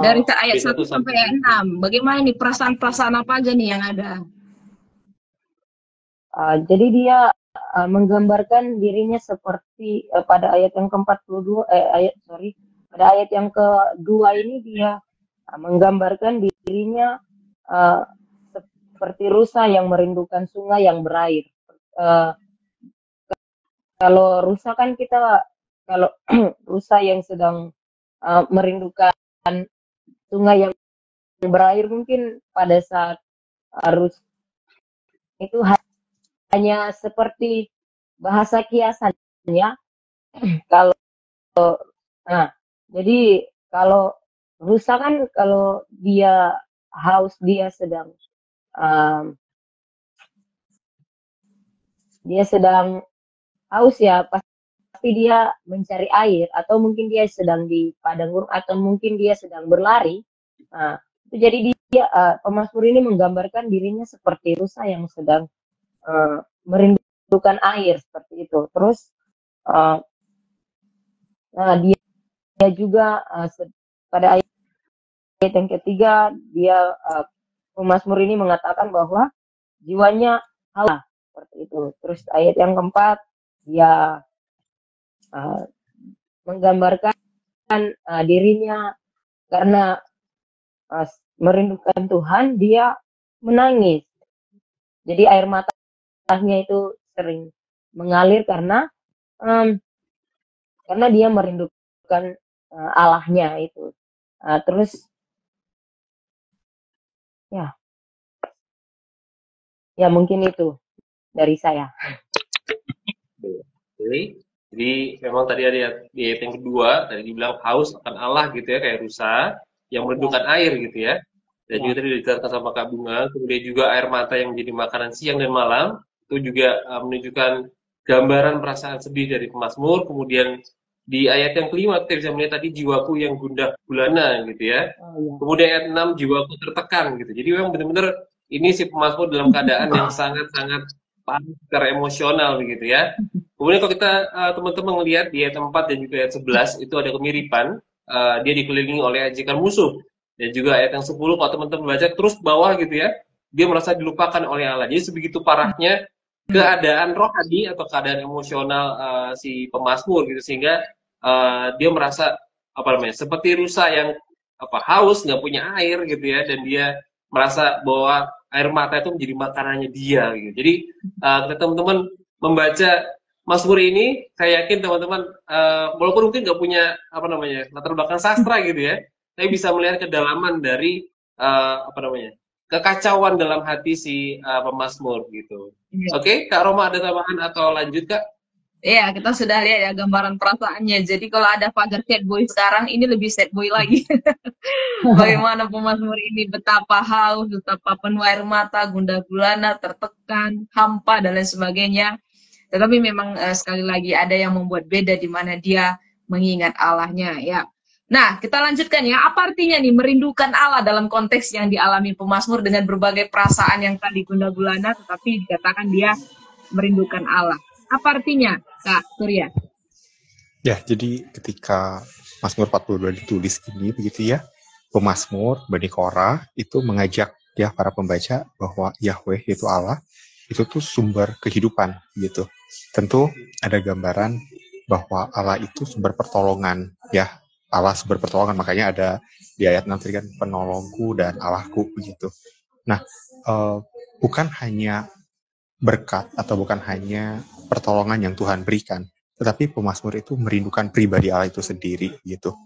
dari ayat 1 sampai ayat 6. Bagaimana nih perasaan-perasaan apa aja nih yang ada? Jadi dia menggambarkan dirinya seperti pada ayat yang ke-42 pada ayat yang kedua ini dia menggambarkan dirinya seperti rusa yang merindukan sungai yang berair. Kalau rusa kan kalau rusa yang sedang merindukan sungai yang berair, mungkin pada saat arus itu hanya seperti bahasa kiasan ya. Jadi kalau rusa kan kalau dia haus, dia sedang haus ya, pasti dia mencari air, atau mungkin dia sedang di padang gurun, atau mungkin dia sedang berlari. Itu jadi dia pemazmur ini menggambarkan dirinya seperti rusa yang sedang merindukan air seperti itu. Terus dia juga pada ayat yang ketiga dia pemazmur ini mengatakan bahwa jiwanya haus seperti itu. Terus ayat yang keempat dia menggambarkan dirinya karena merindukan Tuhan, dia menangis. Jadi air matanya itu sering mengalir karena karena dia merindukan Allahnya itu. Terus ya mungkin itu dari saya. Oke. Jadi memang tadi ada di ayat yang kedua, tadi dibilang haus akan Allah gitu ya, kayak rusa yang merindukan air gitu ya. Dan juga tadi dijelaskan sama Kak Bunga, kemudian juga air mata yang menjadi makanan siang dan malam, itu juga menunjukkan gambaran perasaan sedih dari pemazmur. Kemudian di ayat yang kelima kita bisa melihat tadi jiwaku yang gundah gulana gitu ya. Kemudian ayat 6 jiwaku tertekan gitu. Jadi memang benar-benar ini si pemazmur dalam keadaan yang sangat-sangat panik secara emosional begitu ya. Kemudian kalau kita teman-teman melihat di ayat 4 dan juga ayat 11 itu ada kemiripan. Dia dikelilingi oleh ajikan musuh. Dan juga ayat yang 10 kalau teman-teman baca terus bawah gitu ya, dia merasa dilupakan oleh Allah. Jadi sebegitu parahnya keadaan rohani atau keadaan emosional si pemazmur gitu, sehingga dia merasa seperti rusa yang haus, nggak punya air gitu ya, dan dia merasa bahwa air mata itu menjadi makanannya dia gitu. Jadi teman-teman membaca Mazmur ini, saya yakin teman-teman walaupun mungkin nggak punya latar belakang sastra gitu ya, tapi bisa melihat kedalaman dari kekacauan dalam hati si pemazmur gitu. Oke, Kak Roma ada tambahan atau lanjut Kak? Iya, kita sudah lihat ya gambaran perasaannya. Jadi kalau ada Fajar sad boy sekarang, ini lebih sad boy lagi. Bagaimana pemazmur ini betapa haus, betapa penuh air mata, gundah gulana, tertekan, hampa dan lain sebagainya. Tetapi memang sekali lagi ada yang membuat beda di mana dia mengingat Allahnya ya. Nah, kita lanjutkan ya. Apa artinya nih merindukan Allah dalam konteks yang dialami pemazmur dengan berbagai perasaan yang tadi gundah gulana, tetapi dikatakan dia merindukan Allah. Apa artinya, Kak Surya? Ya, jadi ketika Mazmur 42 ditulis ini begitu ya, pemazmur Bani Korah itu mengajak ya para pembaca bahwa Yahweh yaitu Allah itu tuh sumber kehidupan gitu. Tentu ada gambaran bahwa Allah itu sumber pertolongan ya. Allah sumber pertolongan, makanya ada di ayat 6 tadi kan penolongku dan Allahku begitu. Nah, bukan hanya berkat atau bukan hanya pertolongan yang Tuhan berikan, tetapi pemazmur itu merindukan pribadi Allah itu sendiri gitu.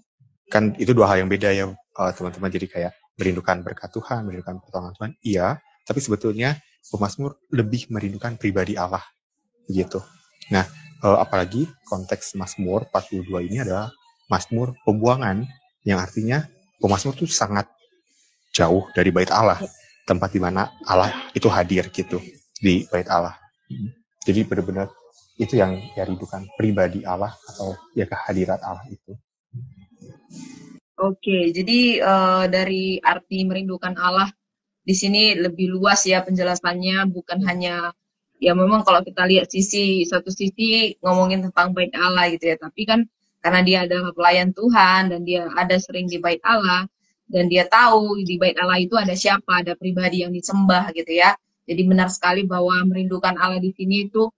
Kan itu dua hal yang beda ya teman-teman. Jadi kayak merindukan berkat Tuhan, merindukan pertolongan Tuhan, iya, tapi sebetulnya pemazmur lebih merindukan pribadi Allah gitu. Nah, apalagi konteks Mazmur 42 ini adalah Mazmur pembuangan, yang artinya pemazmur itu sangat jauh dari bait Allah, tempat di mana Allah itu hadir gitu di bait Allah. Jadi benar-benar itu yang rindukan pribadi Allah atau ya kehadirat Allah itu. Oke, jadi dari arti merindukan Allah di sini lebih luas ya penjelasannya, bukan hanya ya memang kalau kita lihat satu sisi ngomongin tentang bait Allah gitu ya, tapi kan karena dia adalah pelayan Tuhan dan dia ada sering di bait Allah dan dia tahu di bait Allah itu ada siapa, ada pribadi yang disembah gitu ya. Jadi benar sekali bahwa merindukan Allah di sini itu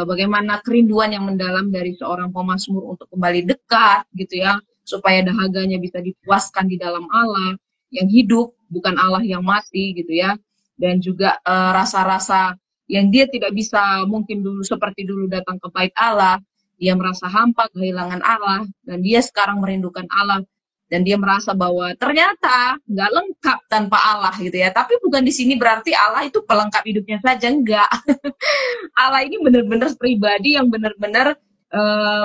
bagaimana kerinduan yang mendalam dari seorang pemazmur untuk kembali dekat gitu ya, supaya dahaganya bisa dipuaskan di dalam Allah yang hidup, bukan Allah yang mati gitu ya. Dan juga rasa-rasa yang dia tidak bisa mungkin dulu seperti dulu datang ke bait Allah, dia merasa hampa, kehilangan Allah, dan dia sekarang merindukan Allah. Dan dia merasa bahwa ternyata nggak lengkap tanpa Allah gitu ya. Tapi bukan di sini berarti Allah itu pelengkap hidupnya saja, enggak. Allah ini benar-benar pribadi yang benar-benar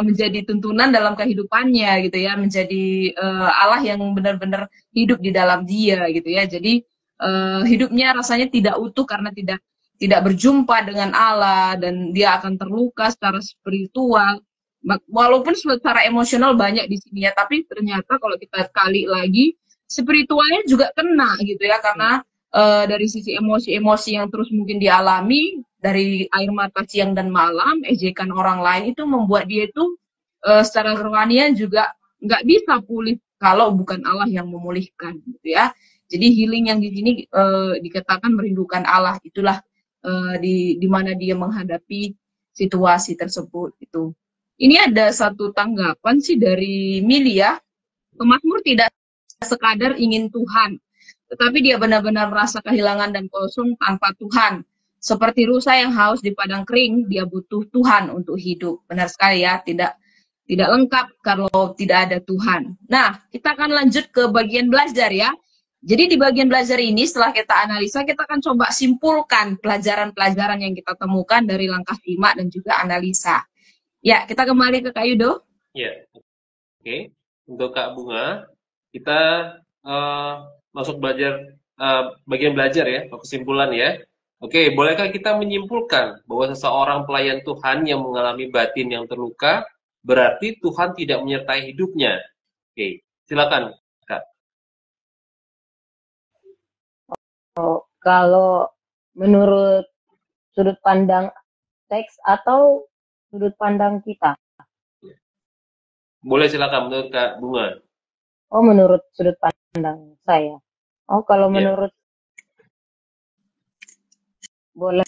menjadi tuntunan dalam kehidupannya gitu ya, menjadi Allah yang benar-benar hidup di dalam dia gitu ya. Jadi hidupnya rasanya tidak utuh karena tidak berjumpa dengan Allah, dan dia akan terluka secara spiritual. Walaupun secara emosional banyak di sini ya, tapi ternyata kalau kita kali lagi spiritualnya juga kena gitu ya, karena dari sisi emosi-emosi yang terus mungkin dialami dari air mata siang dan malam, ejekan orang lain itu membuat dia itu secara kerohanian juga nggak bisa pulih kalau bukan Allah yang memulihkan gitu ya. Jadi healing yang di sini dikatakan merindukan Allah, itulah di mana dia menghadapi situasi tersebut itu. Ini ada satu tanggapan sih dari Mili ya, pemazmur tidak sekadar ingin Tuhan, tetapi dia benar-benar merasa kehilangan dan kosong tanpa Tuhan. seperti rusa yang haus di padang kering, dia butuh Tuhan untuk hidup. Benar sekali ya, tidak lengkap kalau tidak ada Tuhan. Nah, kita akan lanjut ke bagian belajar ya. Jadi di bagian belajar ini setelah kita analisa, kita akan coba simpulkan pelajaran-pelajaran yang kita temukan dari langkah simak dan juga analisa. Ya, kita kembali ke Kak Yudo. Ya, oke. Untuk Kak Bunga, kita masuk bagian belajar ya, kesimpulan ya. Oke, bolehkah kita menyimpulkan bahwa seseorang pelayan Tuhan yang mengalami batin yang terluka, berarti Tuhan tidak menyertai hidupnya? Oke, silakan, Kak. Oh, kalau menurut sudut pandang teks atau sudut pandang kita? Boleh silakan menurut Kak Bunga. Oh, menurut sudut pandang saya. Oh, kalau menurut boleh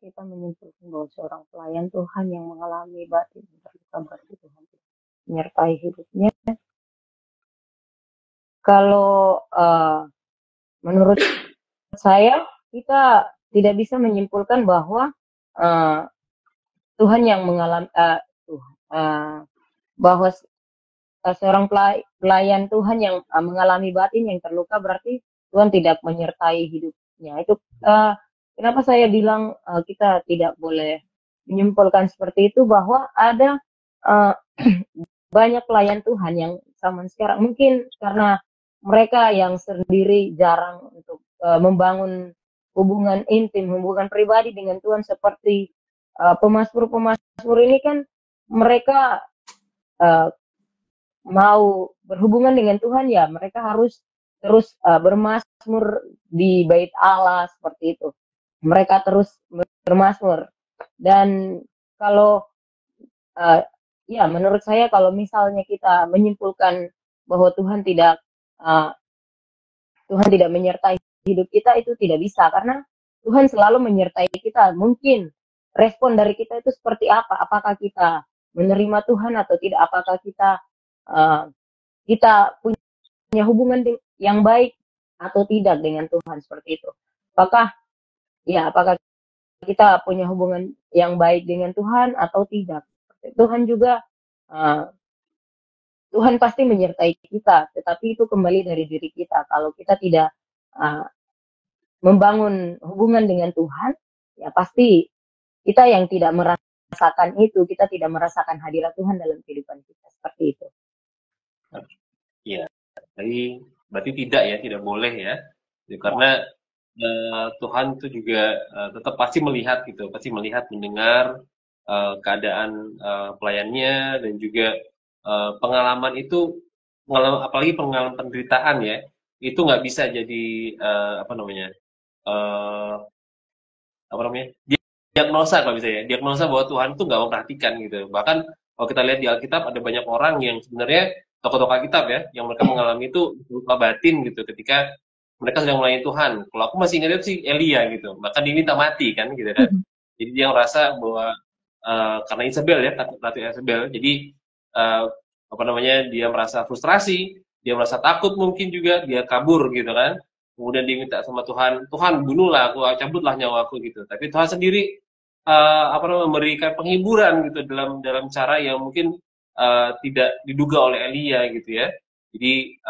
kita menyimpulkan bahwa seorang pelayan Tuhan yang mengalami batin terluka berarti Tuhan menyertai hidupnya. Kalau menurut saya kita tidak bisa menyimpulkan bahwa Tuhan yang mengalami bahwa seorang pelayan Tuhan yang mengalami batin yang terluka berarti Tuhan tidak menyertai hidupnya. Itu kenapa saya bilang kita tidak boleh menyimpulkan seperti itu, bahwa ada banyak pelayan Tuhan yang zaman sekarang mungkin karena mereka yang sendiri jarang untuk membangun hubungan intim, hubungan pribadi dengan Tuhan, seperti pemasmur-pemasmur ini kan mereka mau berhubungan dengan Tuhan ya mereka harus terus bermasmur di bait Allah seperti itu. Mereka terus bermasmur. Dan kalau ya menurut saya kalau misalnya kita menyimpulkan bahwa Tuhan tidak menyertai hidup kita, itu tidak bisa, karena Tuhan selalu menyertai kita. Mungkin respon dari kita itu seperti apa? Apakah kita menerima Tuhan atau tidak? Apakah kita punya hubungan yang baik atau tidak dengan Tuhan, seperti itu. Apakah kita punya hubungan yang baik dengan Tuhan atau tidak? Tuhan juga Tuhan pasti menyertai kita, tetapi itu kembali dari diri kita. Kalau kita tidak membangun hubungan dengan Tuhan, ya pasti kita yang tidak merasakan itu, kita tidak merasakan hadirat Tuhan dalam kehidupan kita, seperti itu. Iya, berarti tidak boleh ya, karena Tuhan itu juga tetap pasti melihat gitu, pasti melihat, mendengar keadaan pelayannya, dan juga pengalaman itu, apalagi pengalaman penderitaan ya, itu nggak bisa jadi diagnosa, kalau bisa ya, diagnosa bahwa Tuhan itu nggak memperhatikan gitu. Bahkan kalau kita lihat di Alkitab ada banyak orang yang sebenarnya tokoh-tokoh Alkitab ya, yang mereka mengalami itu luka batin gitu ketika mereka sedang melayani Tuhan. Kalau aku masih ingat itu sih Elia gitu, bahkan diminta mati kan gitu kan. Jadi dia merasa bahwa karena Isabel ya, Ratu Isabel, jadi dia merasa frustrasi, dia merasa takut, mungkin juga dia kabur gitu kan. Kemudian dia minta sama Tuhan, Tuhan bunuhlah aku, cabutlah nyawaku gitu. Tapi Tuhan sendiri memberikan penghiburan gitu dalam cara yang mungkin tidak diduga oleh Elia gitu ya. Jadi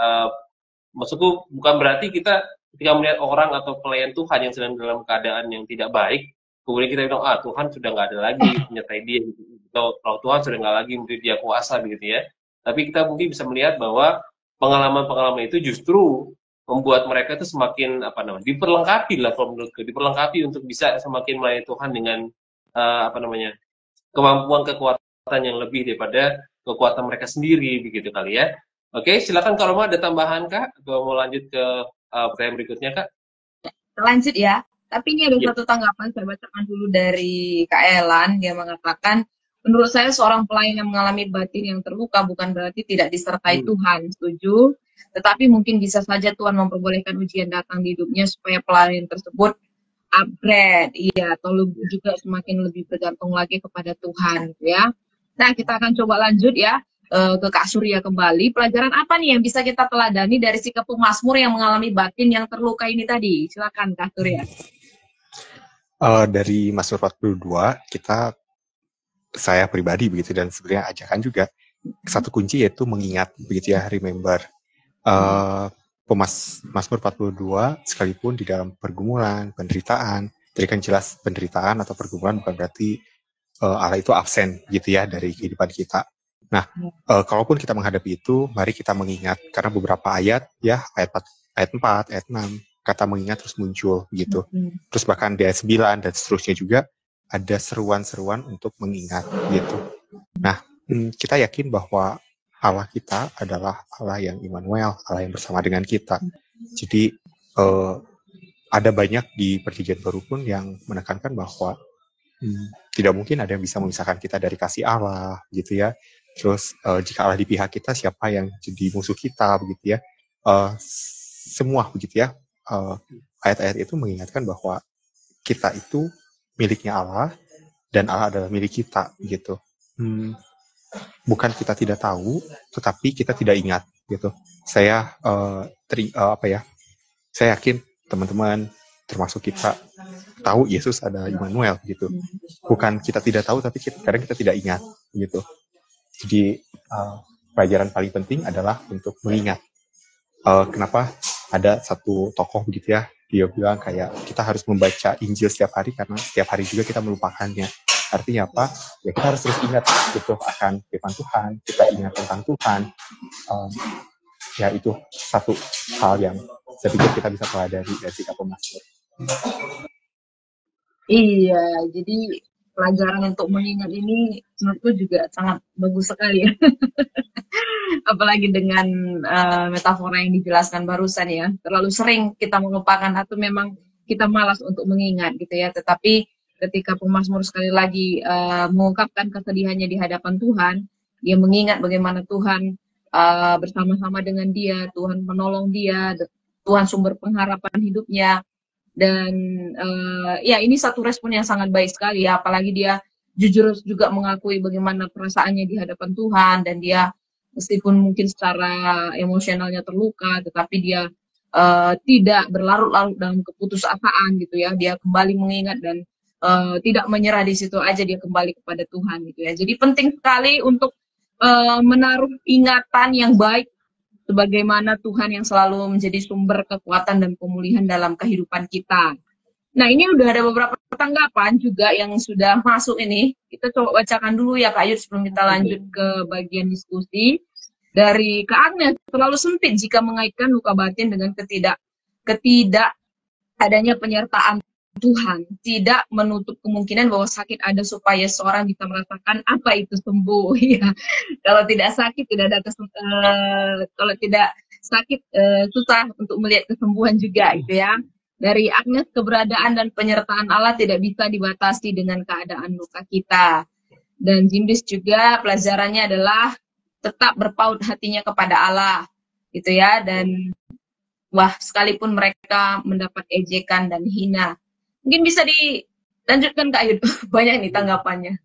maksudku bukan berarti kita ketika melihat orang atau pelayan Tuhan yang sedang dalam keadaan yang tidak baik, kemudian kita bilang Tuhan sudah nggak ada lagi menyertai dia, gitu. Atau Tuhan sudah nggak lagi memberi dia kuasa begitu ya. Tapi kita mungkin bisa melihat bahwa pengalaman-pengalaman itu justru membuat mereka itu semakin diperlengkapi lah, kalau menurutku, diperlengkapi untuk bisa semakin melayani Tuhan dengan kemampuan, kekuatan yang lebih daripada kekuatan mereka sendiri begitu kali ya. Oke, silakan kalau mau ada tambahan Kak, atau mau lanjut ke pertanyaan berikutnya Kak. Lanjut ya. Tapi ini ada satu tanggapan, saya bacakan dulu dari Kak Elan. Dia mengatakan, menurut saya seorang pelayan yang mengalami batin yang terluka bukan berarti tidak disertai Tuhan. Setuju. Tetapi mungkin bisa saja Tuhan memperbolehkan ujian datang di hidupnya supaya pelayan tersebut upgrade, atau juga semakin lebih bergantung lagi kepada Tuhan, ya. Nah, kita akan coba lanjut ya ke Kak Surya kembali. Pelajaran apa nih yang bisa kita teladani dari sikap pemazmur yang mengalami batin yang terluka ini tadi? Silakan Kak Surya. Dari Mazmur 42, saya pribadi begitu, dan sebenarnya ajakan juga, satu kunci yaitu mengingat, begitu ya, remember. Mazmur 42, sekalipun di dalam pergumulan, penderitaan, tadi kan jelas penderitaan atau pergumulan bukan berarti Allah itu absen gitu ya dari kehidupan kita. Nah, kalaupun kita menghadapi itu, mari kita mengingat, karena beberapa ayat ya, ayat 4, ayat 6, kata mengingat terus muncul gitu. Terus bahkan di ayat 9 dan seterusnya juga ada seruan-seruan untuk mengingat gitu. Nah, kita yakin bahwa Allah kita adalah Allah yang Immanuel, Allah yang bersama dengan kita. Jadi ada banyak di Perjanjian Baru pun yang menekankan bahwa tidak mungkin ada yang bisa memisahkan kita dari kasih Allah, gitu ya. Terus jika Allah di pihak kita, siapa yang jadi musuh kita, begitu ya. Semua begitu ya. Ayat-ayat itu mengingatkan bahwa kita itu miliknya Allah dan Allah adalah milik kita, gitu. Bukan kita tidak tahu, tetapi kita tidak ingat, gitu. Saya saya yakin teman-teman termasuk kita tahu Yesus ada Immanuel gitu. Bukan kita tidak tahu, tapi kadang kita tidak ingat gitu. Jadi pelajaran paling penting adalah untuk mengingat. Kenapa ada satu tokoh begitu ya, dia bilang kayak kita harus membaca Injil setiap hari karena setiap hari juga kita melupakannya. Artinya apa? Ya kita harus terus ingat gitu akan firman Tuhan, kita ingat tentang Tuhan. Ya itu satu hal yang saya pikir kita bisa pelajari dari sikap pemazmur. Iya, jadi pelajaran untuk mengingat ini menurutku juga sangat bagus sekali ya. Apalagi dengan metafora yang dijelaskan barusan ya. Terlalu sering kita melupakan atau memang kita malas untuk mengingat gitu ya. Tetapi ketika pemazmur sekali lagi mengungkapkan kesedihannya di hadapan Tuhan, dia mengingat bagaimana Tuhan bersama-sama dengan dia, Tuhan menolong dia, Tuhan sumber pengharapan hidupnya. Dan ya ini satu respon yang sangat baik sekali ya, apalagi dia jujur juga mengakui bagaimana perasaannya di hadapan Tuhan, dan dia meskipun mungkin secara emosionalnya terluka, tetapi dia tidak berlarut-larut dalam keputusasaan gitu ya, dia kembali mengingat dan tidak menyerah di situ aja, dia kembali kepada Tuhan gitu ya. Jadi penting sekali untuk menaruh ingatan yang baik sebagaimana Tuhan yang selalu menjadi sumber kekuatan dan pemulihan dalam kehidupan kita. Nah, ini udah ada beberapa tanggapan juga yang sudah masuk ini. Kita coba bacakan dulu ya Kak Yud sebelum kita lanjut ke bagian diskusi. Dari Kak Agnes, terlalu sempit jika mengaitkan luka batin dengan ketidak adanya penyertaan Tuhan, tidak menutup kemungkinan bahwa sakit ada supaya seorang bisa merasakan apa itu sembuh. Ya, kalau tidak sakit tidak ada kalau tidak sakit susah untuk melihat kesembuhan juga, gitu ya. Dari Agnes, keberadaan dan penyertaan Allah tidak bisa dibatasi dengan keadaan luka kita. Dan Jimdis juga pelajarannya adalah tetap berpaut hatinya kepada Allah, gitu ya. Dan wah, sekalipun mereka mendapat ejekan dan hina. Mungkin bisa dilanjutkan Kak Yud, banyak nih tanggapannya.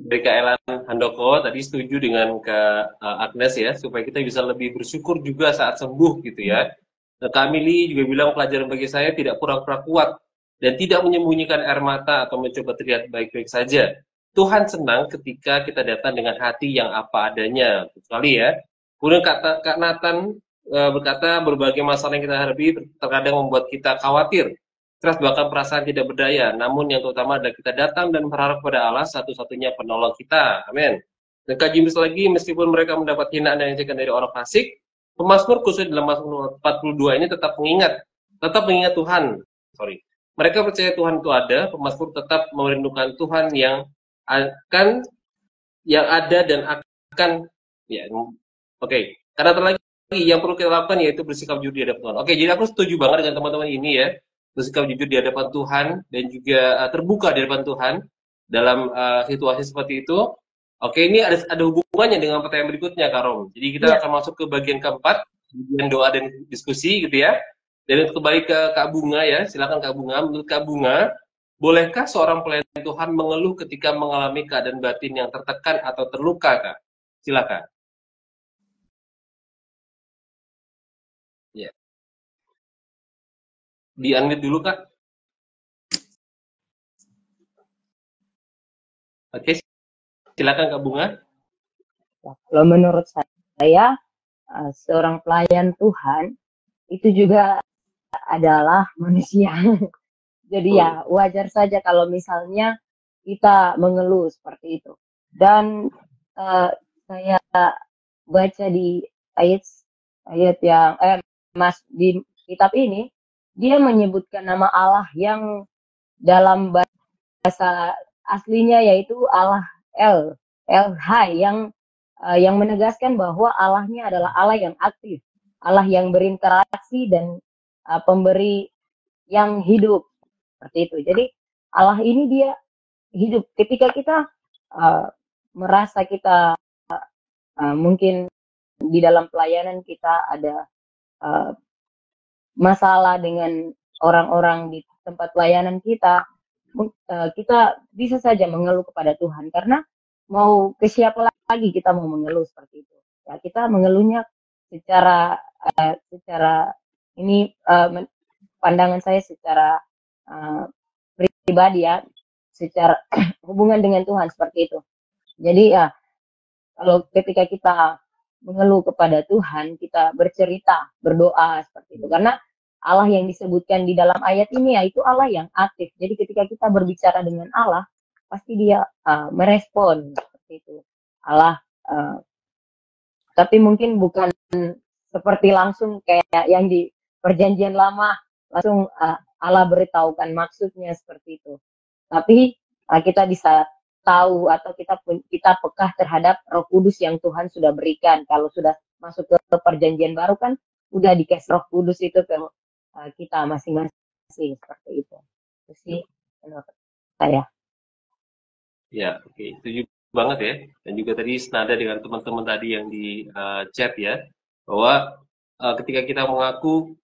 Dari Kak Elan Handoko tadi setuju dengan Kak Agnes ya, supaya kita bisa lebih bersyukur juga saat sembuh gitu ya. Nah, Kak Mili juga bilang pelajaran bagi saya tidak pura-pura kuat dan tidak menyembunyikan air mata atau mencoba terlihat baik-baik saja. Tuhan senang ketika kita datang dengan hati yang apa adanya, sekali ya. Kemudian Kak Nathan berkata berbagai masalah yang kita hadapi terkadang membuat kita khawatir, stres, bahkan perasaan tidak berdaya. Namun yang terutama adalah kita datang dan berharap kepada Allah, satu-satunya penolong kita. Amin. Dan Kak Jimis lagi, meskipun mereka mendapat hinaan dan ejekan dari orang fasik, pemazmur khusus dalam Mazmur 42 ini tetap mengingat Tuhan. Mereka percaya Tuhan itu ada. Pemazmur tetap merindukan Tuhan yang ada dan akan ya. Oke. Karena terlagi yang perlu kita lakukan yaitu bersikap jujur di hadapan Tuhan. Oke, jadi aku setuju banget dengan teman-teman ini ya. Bersikap jujur di hadapan Tuhan dan juga terbuka di hadapan Tuhan dalam situasi seperti itu. Oke, ini ada hubungannya dengan pertanyaan berikutnya, Kak Rom. Jadi kita akan masuk ke bagian keempat, bagian doa dan diskusi gitu ya. Dan untuk kembali ke Kak Bunga ya, silakan Kak Bunga. Menurut Kak Bunga, bolehkah seorang pelayan Tuhan mengeluh ketika mengalami keadaan batin yang tertekan atau terluka, Kak? Silakan. Ya. Di-unmute dulu, Kak. Oke, silakan Kak Bunga. Ya, kalau menurut saya, seorang pelayan Tuhan itu juga adalah manusia. Jadi ya wajar saja kalau misalnya kita mengeluh seperti itu. Dan saya baca di ayat yang di kitab ini, dia menyebutkan nama Allah yang dalam bahasa aslinya yaitu Allah El Hai, yang menegaskan bahwa Allahnya adalah Allah yang aktif, Allah yang berinteraksi dan pemberi yang hidup, seperti itu. Jadi Allah ini dia hidup. Ketika kita merasa kita mungkin di dalam pelayanan kita ada masalah dengan orang-orang di tempat pelayanan kita, kita bisa saja mengeluh kepada Tuhan, karena mau ke siapa lagi kita mau mengeluh seperti itu. Ya, kita mengeluhnya secara ini pandangan saya secara pribadi ya, secara hubungan dengan Tuhan seperti itu. Jadi ya, kalau ketika kita mengeluh kepada Tuhan, kita bercerita, berdoa seperti itu. Karena Allah yang disebutkan di dalam ayat ini yaitu Allah yang aktif. Jadi ketika kita berbicara dengan Allah, pasti dia merespon seperti itu. Allah, tapi mungkin bukan seperti langsung kayak yang di Perjanjian Lama, langsung Allah beritahukan maksudnya seperti itu. Tapi kita bisa tahu atau kita peka terhadap Roh Kudus yang Tuhan sudah berikan. Kalau sudah masuk ke Perjanjian Baru kan udah dikasih Roh Kudus itu ke kita masing-masing seperti itu. Itu sih menurut saya. Ya, oke, setuju banget ya. Dan juga tadi senada dengan teman-teman tadi yang di chat ya, bahwa ketika kita mengaku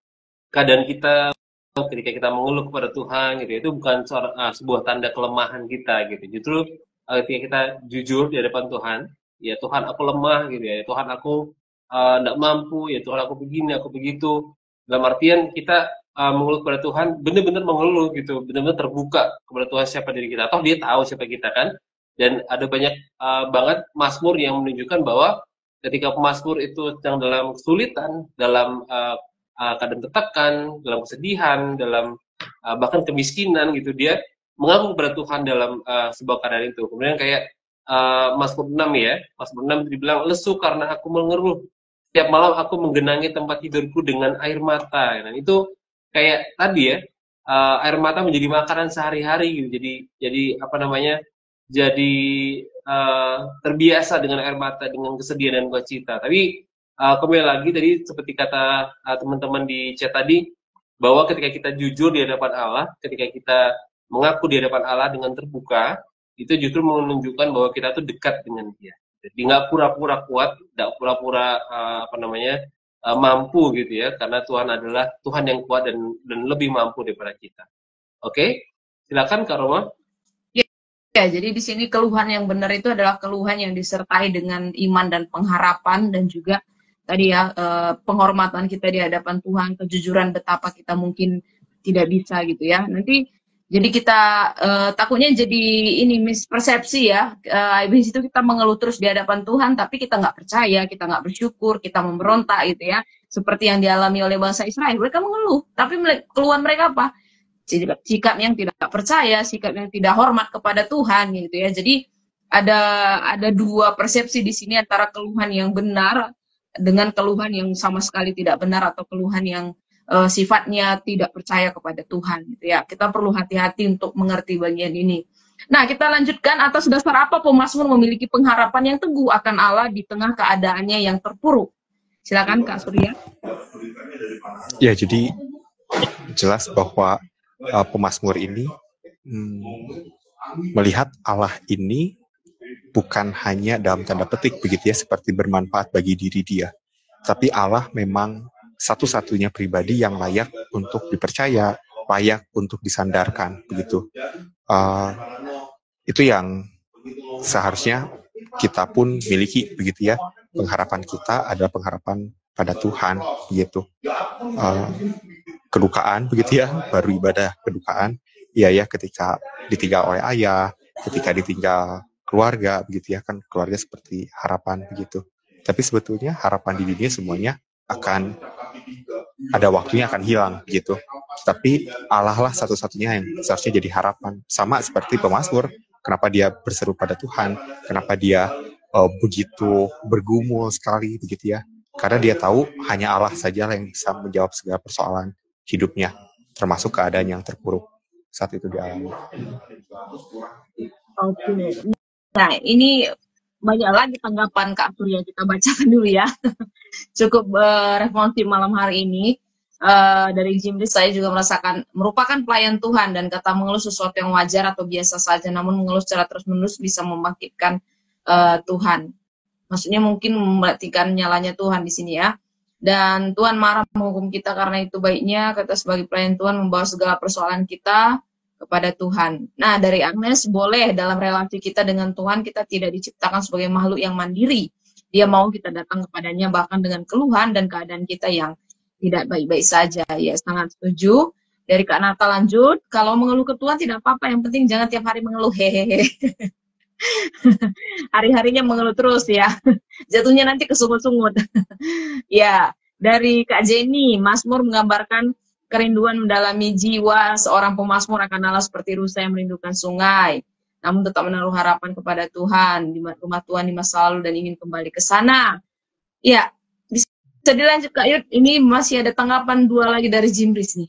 keadaan kita, ketika kita mengeluh kepada Tuhan gitu, itu bukan sebuah tanda kelemahan kita gitu. Justru ketika kita jujur di hadapan Tuhan, ya Tuhan aku lemah gitu ya, Tuhan aku tidak mampu, ya Tuhan aku begini, aku begitu. Dalam artian kita mengeluh kepada Tuhan, benar-benar mengeluh gitu, benar-benar terbuka kepada Tuhan siapa diri kita. Toh dia tahu siapa kita kan. Dan ada banyak banget mazmur yang menunjukkan bahwa ketika pemazmur itu sedang dalam kesulitan, dalam keadaan tertekan, dalam kesedihan, dalam bahkan kemiskinan gitu, dia mengaku kepada Tuhan dalam sebuah keadaan itu. Kemudian kayak Mazmur 6 ya, Mazmur 6 itu dibilang, lesu karena aku mengeluh, setiap malam aku menggenangi tempat tidurku dengan air mata. Dan itu kayak tadi ya, air mata menjadi makanan sehari-hari gitu. Jadi apa namanya? Jadi terbiasa dengan air mata, dengan kesedihan dan duka-cita. Tapi kembali lagi tadi seperti kata teman-teman di chat tadi, bahwa ketika kita jujur di hadapan Allah, ketika kita mengaku di hadapan Allah dengan terbuka, itu justru menunjukkan bahwa kita tuh dekat dengan Dia. Jadi nggak pura-pura kuat, nggak pura-pura mampu gitu ya, karena Tuhan adalah Tuhan yang kuat dan lebih mampu daripada kita. Oke, silakan Kak Roma. Ya, jadi di sini keluhan yang benar itu adalah keluhan yang disertai dengan iman dan pengharapan, dan juga tadi ya penghormatan kita di hadapan Tuhan, kejujuran betapa kita mungkin tidak bisa gitu ya. Nanti jadi kita takutnya jadi ini mispersepsi ya. Habis itu kita mengeluh terus di hadapan Tuhan, tapi kita nggak percaya, kita nggak bersyukur, kita memberontak gitu ya. Seperti yang dialami oleh bangsa Israel, mereka mengeluh, tapi keluhan mereka apa? Sikap yang tidak percaya, sikap yang tidak hormat kepada Tuhan gitu ya. Jadi ada dua persepsi di sini antara keluhan yang benar dengan keluhan yang sama sekali tidak benar, atau keluhan yang sifatnya tidak percaya kepada Tuhan gitu ya. Kita perlu hati-hati untuk mengerti bagian ini. Nah, kita lanjutkan, atas dasar apa pemazmur memiliki pengharapan yang teguh akan Allah di tengah keadaannya yang terpuruk? Silakan Kak Surya. Ya, jadi jelas bahwa pemazmur ini melihat Allah ini bukan hanya dalam tanda petik begitu ya, seperti bermanfaat bagi diri dia, tapi Allah memang satu-satunya pribadi yang layak untuk dipercaya, layak untuk disandarkan begitu. Itu yang seharusnya kita pun miliki begitu ya. Pengharapan kita adalah pengharapan pada Tuhan gitu. Kedukaan begitu ya, baru ibadah kedukaan. Iya ya, ketika ditinggal oleh ayah, ketika ditinggal keluarga begitu ya, kan keluarga seperti harapan begitu. Tapi sebetulnya harapan di dunia semuanya akan ada waktunya akan hilang gitu. Tapi Allah lah satu-satunya yang seharusnya jadi harapan. Sama seperti pemazmur, kenapa dia berseru pada Tuhan, kenapa dia begitu bergumul sekali begitu ya. Karena dia tahu hanya Allah saja yang bisa menjawab segala persoalan hidupnya, termasuk keadaan yang terpuruk saat itu dialami. Oke. Nah, ini banyak lagi tanggapan Kak Surya, kita bacakan dulu ya. Cukup responsif malam hari ini. Dari Jimris saya juga merasakan merupakan pelayan Tuhan dan kata mengeluh sesuatu yang wajar atau biasa saja, namun mengeluh secara terus-menerus bisa membangkitkan Tuhan. Maksudnya mungkin memperhatikan nyalanya Tuhan di sini ya. Dan Tuhan marah menghukum kita karena itu baiknya kita sebagai pelayan Tuhan membawa segala persoalan kita kepada Tuhan. Nah, dari Agnes, boleh dalam relasi kita dengan Tuhan, kita tidak diciptakan sebagai makhluk yang mandiri. Dia mau kita datang kepadanya bahkan dengan keluhan dan keadaan kita yang tidak baik-baik saja. Ya, sangat setuju. Dari Kak Nata lanjut, kalau mengeluh ke Tuhan tidak apa-apa, yang penting jangan tiap hari mengeluh, hehehe. Hari-harinya mengeluh terus ya. Jatuhnya nanti kesungut-sungut. Ya, dari Kak Jenny, Mazmur menggambarkan kerinduan mendalami jiwa seorang pemazmur akan Allah seperti rusa yang merindukan sungai, namun tetap menaruh harapan kepada Tuhan di rumah Tuhan di masa lalu dan ingin kembali ke sana. Ya, bisa dilanjut Kak Yud. Ini masih ada tanggapan dua lagi dari Jimris nih.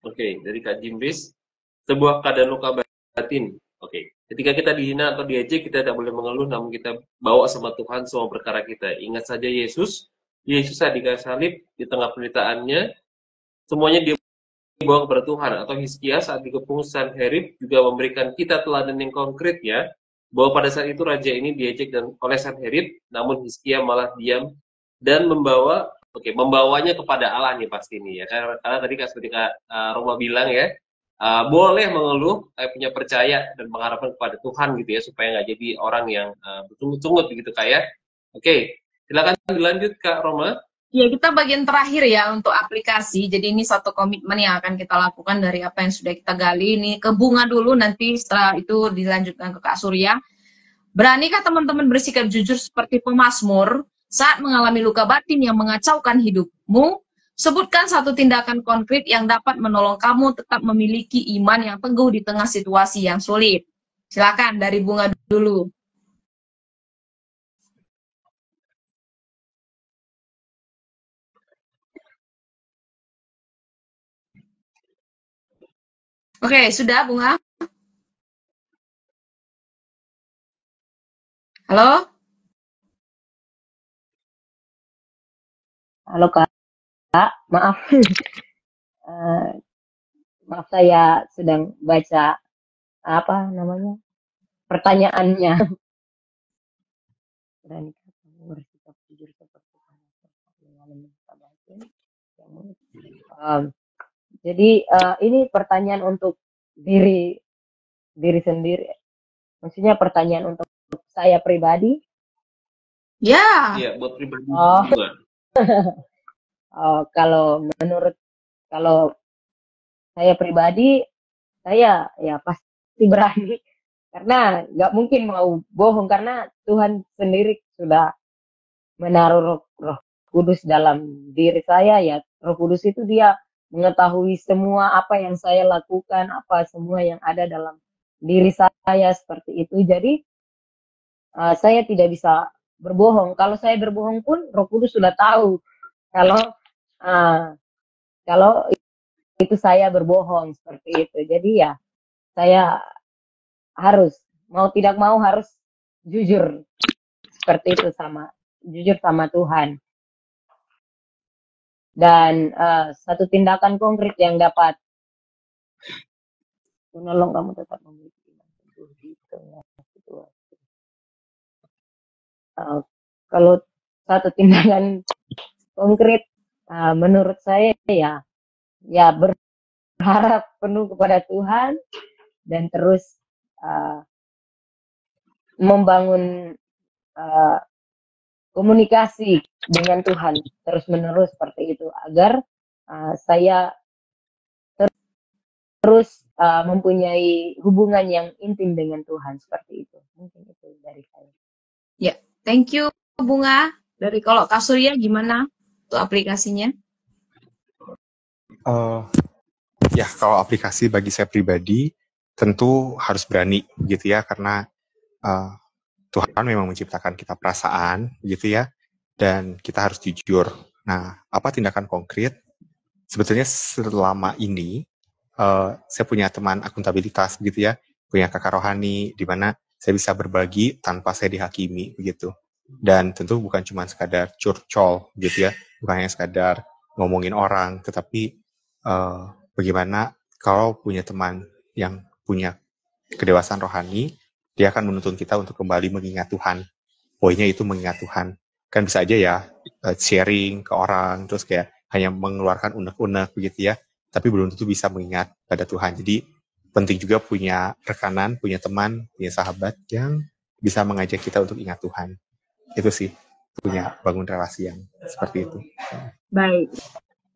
Oke, dari Kak Jimris, sebuah keadaan luka batin. Oke, ketika kita dihina atau diejek, kita tidak boleh mengeluh, namun kita bawa sama Tuhan semua perkara kita. Ingat saja Yesus saat di kayu salib, di tengah penderitaannya, semuanya dia bawa kepada Tuhan. Atau Hizkia saat dikepung Sanherib juga memberikan kita teladan yang konkret ya, bahwa pada saat itu raja ini diejek oleh Sanherib, namun Hizkia malah diam dan membawanya kepada Allah nih pasti nih ya. Karena tadi seperti Kak Roma bilang ya, boleh mengeluh, punya percaya dan mengharapkan kepada Tuhan gitu ya, supaya nggak jadi orang yang bersungut-sungut begitu kayak. Oke, silakan dilanjut Kak Roma. Ya, kita bagian terakhir ya untuk aplikasi. Jadi ini satu komitmen yang akan kita lakukan dari apa yang sudah kita gali. Ini ke Bunga dulu, nanti setelah itu dilanjutkan ke Kak Surya. Beranikah teman-teman bersikap jujur seperti pemazmur saat mengalami luka batin yang mengacaukan hidupmu? Sebutkan satu tindakan konkret yang dapat menolong kamu tetap memiliki iman yang teguh di tengah situasi yang sulit. Silakan dari Bunga dulu. Oke, sudah Bunga? Halo? Halo Kak, maaf. Maaf saya sedang baca apa namanya pertanyaannya. Beranikah kamu bersikap jujur seperti mengalami luka batin? Jadi ini pertanyaan untuk diri sendiri. Maksudnya pertanyaan untuk saya pribadi. Ya. Iya, buat pribadi. Kalau saya pribadi, saya ya pasti berani karena nggak mungkin mau bohong karena Tuhan sendiri sudah menaruh Roh Kudus dalam diri saya ya. Roh Kudus itu dia mengetahui semua apa yang saya lakukan, apa semua yang ada dalam diri saya seperti itu. Jadi saya tidak bisa berbohong. Kalau saya berbohong pun Roh Kudus sudah tahu kalau itu saya berbohong seperti itu. Jadi ya saya harus mau tidak mau harus jujur seperti itu jujur sama Tuhan. Dan satu tindakan konkret yang dapat menolong kamu tetap memiliki iman teguh di tengah situasi. Kalau satu tindakan konkret menurut saya ya berharap penuh kepada Tuhan dan terus membangun komunikasi dengan Tuhan terus menerus seperti itu agar saya terus mempunyai hubungan yang intim dengan Tuhan, seperti itu. Mungkin itu dari saya. Ya, thank you Bunga. Dari kalau Kak Surya gimana untuk aplikasinya? Ya, kalau aplikasi bagi saya pribadi tentu harus berani gitu ya, karena Tuhan memang menciptakan kita perasaan gitu ya, dan kita harus jujur. Nah, apa tindakan konkret? Sebetulnya selama ini saya punya teman akuntabilitas gitu ya, punya kakak rohani di mana saya bisa berbagi tanpa saya dihakimi begitu. Dan tentu bukan cuma sekadar curcol gitu ya, bukan hanya sekadar ngomongin orang, tetapi bagaimana kalau punya teman yang punya kedewasaan rohani, dia akan menuntun kita untuk kembali mengingat Tuhan. Poinnya itu mengingat Tuhan. Kan bisa aja ya sharing ke orang, terus kayak hanya mengeluarkan unek-unek begitu ya, tapi belum tentu bisa mengingat pada Tuhan. Jadi penting juga punya rekanan, punya teman, punya sahabat yang bisa mengajak kita untuk ingat Tuhan. Itu sih, punya bangun relasi yang seperti itu. Baik.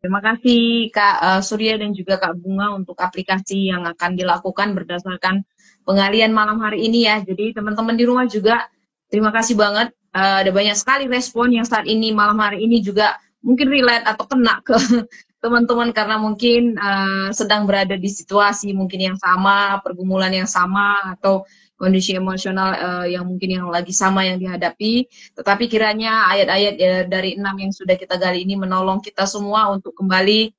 Terima kasih Kak Surya dan juga Kak Bunga untuk aplikasi yang akan dilakukan berdasarkan pengalian malam hari ini ya. Jadi teman-teman di rumah juga terima kasih banget. Ada banyak sekali respon yang saat ini malam hari ini juga mungkin relate atau kena ke teman-teman karena mungkin sedang berada di situasi mungkin yang sama, pergumulan yang sama atau kondisi emosional yang mungkin yang lagi sama yang dihadapi, tetapi kiranya ayat-ayat dari 6 yang sudah kita gali ini menolong kita semua untuk kembali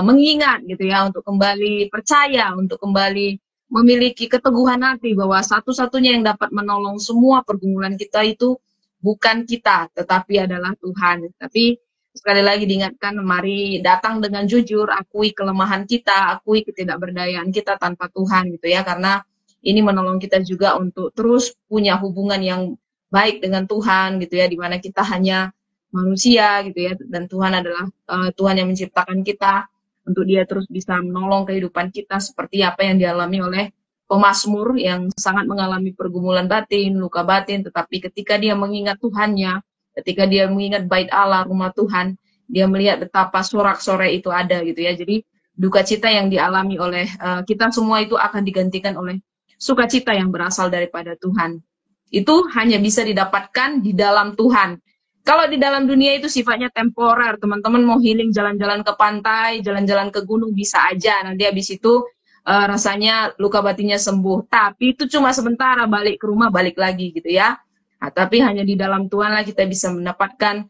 mengingat gitu ya, untuk kembali percaya, untuk kembali memiliki keteguhan hati bahwa satu-satunya yang dapat menolong semua pergumulan kita itu bukan kita, tetapi adalah Tuhan. Tapi sekali lagi diingatkan, mari datang dengan jujur, akui kelemahan kita, akui ketidakberdayaan kita tanpa Tuhan gitu ya, karena ini menolong kita juga untuk terus punya hubungan yang baik dengan Tuhan gitu ya, dimana kita hanya manusia gitu ya, dan Tuhan adalah Tuhan yang menciptakan kita untuk Dia terus bisa menolong kehidupan kita seperti apa yang dialami oleh pemazmur yang sangat mengalami pergumulan batin, luka batin, tetapi ketika dia mengingat Tuhannya, ketika dia mengingat bait Allah, rumah Tuhan, dia melihat betapa sorak-sorai itu ada gitu ya. Jadi duka cita yang dialami oleh kita semua itu akan digantikan oleh sukacita yang berasal daripada Tuhan. Itu hanya bisa didapatkan di dalam Tuhan. Kalau di dalam dunia itu sifatnya temporer, teman-teman mau healing jalan-jalan ke pantai, jalan-jalan ke gunung bisa aja, nanti habis itu rasanya luka batinnya sembuh. Tapi itu cuma sementara, balik ke rumah, balik lagi gitu ya. Nah, tapi hanya di dalam Tuhan lah kita bisa mendapatkan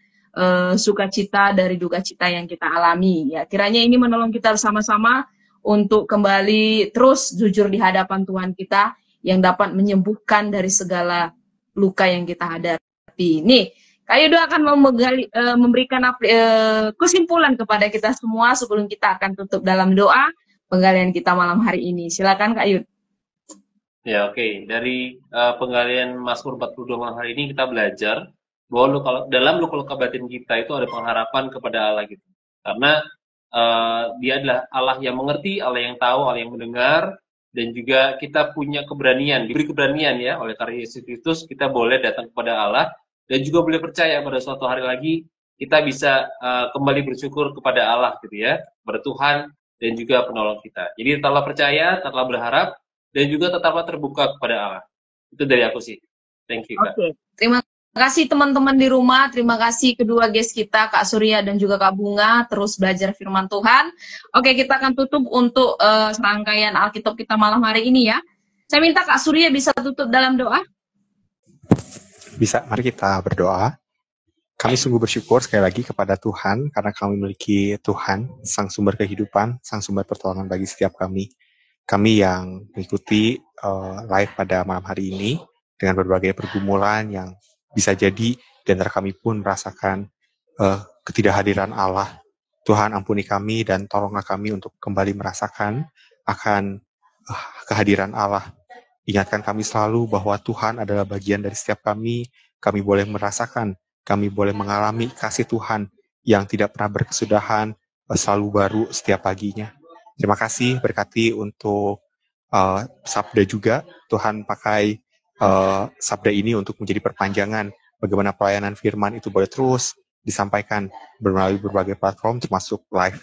sukacita dari duka cita yang kita alami. Ya, kiranya ini menolong kita bersama-sama untuk kembali terus jujur di hadapan Tuhan kita yang dapat menyembuhkan dari segala luka yang kita hadapi. Nih, Kak Yudo akan memberikan kesimpulan kepada kita semua sebelum kita akan tutup dalam doa penggalian kita malam hari ini. Silakan Kak Yud. Ya, oke. Dari penggalian Mazmur 42 malam hari ini kita belajar bahwa dalam luka batin kita itu ada pengharapan kepada Allah gitu. Karena Dia adalah Allah yang mengerti, Allah yang tahu, Allah yang mendengar, dan juga kita punya keberanian, diberi keberanian ya oleh karya Yesus Kristus, kita boleh datang kepada Allah dan juga boleh percaya pada suatu hari lagi kita bisa kembali bersyukur kepada Allah gitu ya, kepada Tuhan dan juga penolong kita. Jadi tetaplah percaya, tetaplah berharap, dan juga tetaplah terbuka kepada Allah. Itu dari aku sih. Thank you, Kak. Oke, terima kasih teman-teman di rumah, terima kasih kedua guest kita, Kak Surya dan juga Kak Bunga, terus belajar firman Tuhan. Oke, kita akan tutup untuk serangkaian Alkitab kita malam hari ini ya. Saya minta Kak Surya bisa tutup dalam doa. Bisa, mari kita berdoa. Kami sungguh bersyukur sekali lagi kepada Tuhan, karena kami memiliki Tuhan, Sang Sumber Kehidupan, Sang Sumber Pertolongan bagi setiap kami. Kami yang mengikuti live pada malam hari ini, dengan berbagai pergumulan yang bisa jadi di antara kami pun merasakan ketidakhadiran Allah. Tuhan ampuni kami dan tolonglah kami untuk kembali merasakan akan kehadiran Allah. Ingatkan kami selalu bahwa Tuhan adalah bagian dari setiap kami. Kami boleh merasakan, kami boleh mengalami kasih Tuhan yang tidak pernah berkesudahan, selalu baru setiap paginya. Terima kasih, berkati untuk sabda juga. Tuhan pakai sabda ini untuk menjadi perpanjangan bagaimana pelayanan firman itu boleh terus disampaikan melalui berbagai platform termasuk live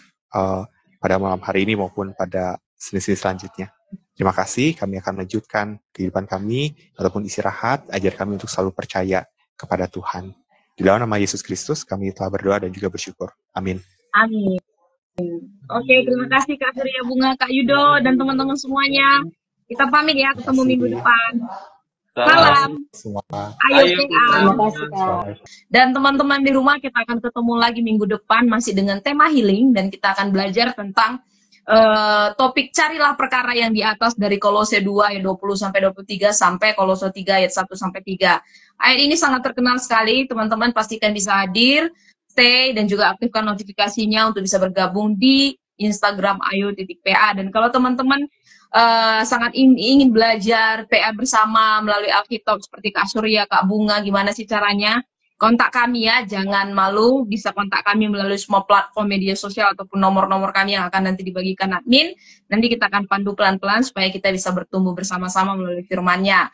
pada malam hari ini maupun pada sesi selanjutnya. Terima kasih, kami akan melanjutkan kehidupan kami ataupun istirahat, ajar kami untuk selalu percaya kepada Tuhan. Di dalam nama Yesus Kristus, kami telah berdoa dan juga bersyukur. Amin. Amin. Oke, terima kasih Kak Surya Bunga, Kak Yudo, dan teman-teman semuanya. Kita pamit ya, ketemu minggu depan. Salam. Semua. Ayo Terima kasih, Kak. Dan teman-teman di rumah, kita akan ketemu lagi minggu depan masih dengan tema healing, dan kita akan belajar tentang topik carilah perkara yang di atas dari Kolose 2 ayat 20-23 sampai Kolose 3 ayat 1-3. Ayat ini sangat terkenal sekali, teman-teman pastikan bisa hadir, stay, dan juga aktifkan notifikasinya untuk bisa bergabung di Instagram ayo.pa. Dan kalau teman-teman sangat ingin belajar PA bersama melalui Alkitab seperti Kak Surya, Kak Bunga, gimana sih caranya? Kontak kami ya, jangan malu, bisa kontak kami melalui semua platform media sosial ataupun nomor-nomor kami yang akan nanti dibagikan admin. Nanti kita akan pandu pelan-pelan supaya kita bisa bertumbuh bersama-sama melalui firman-Nya.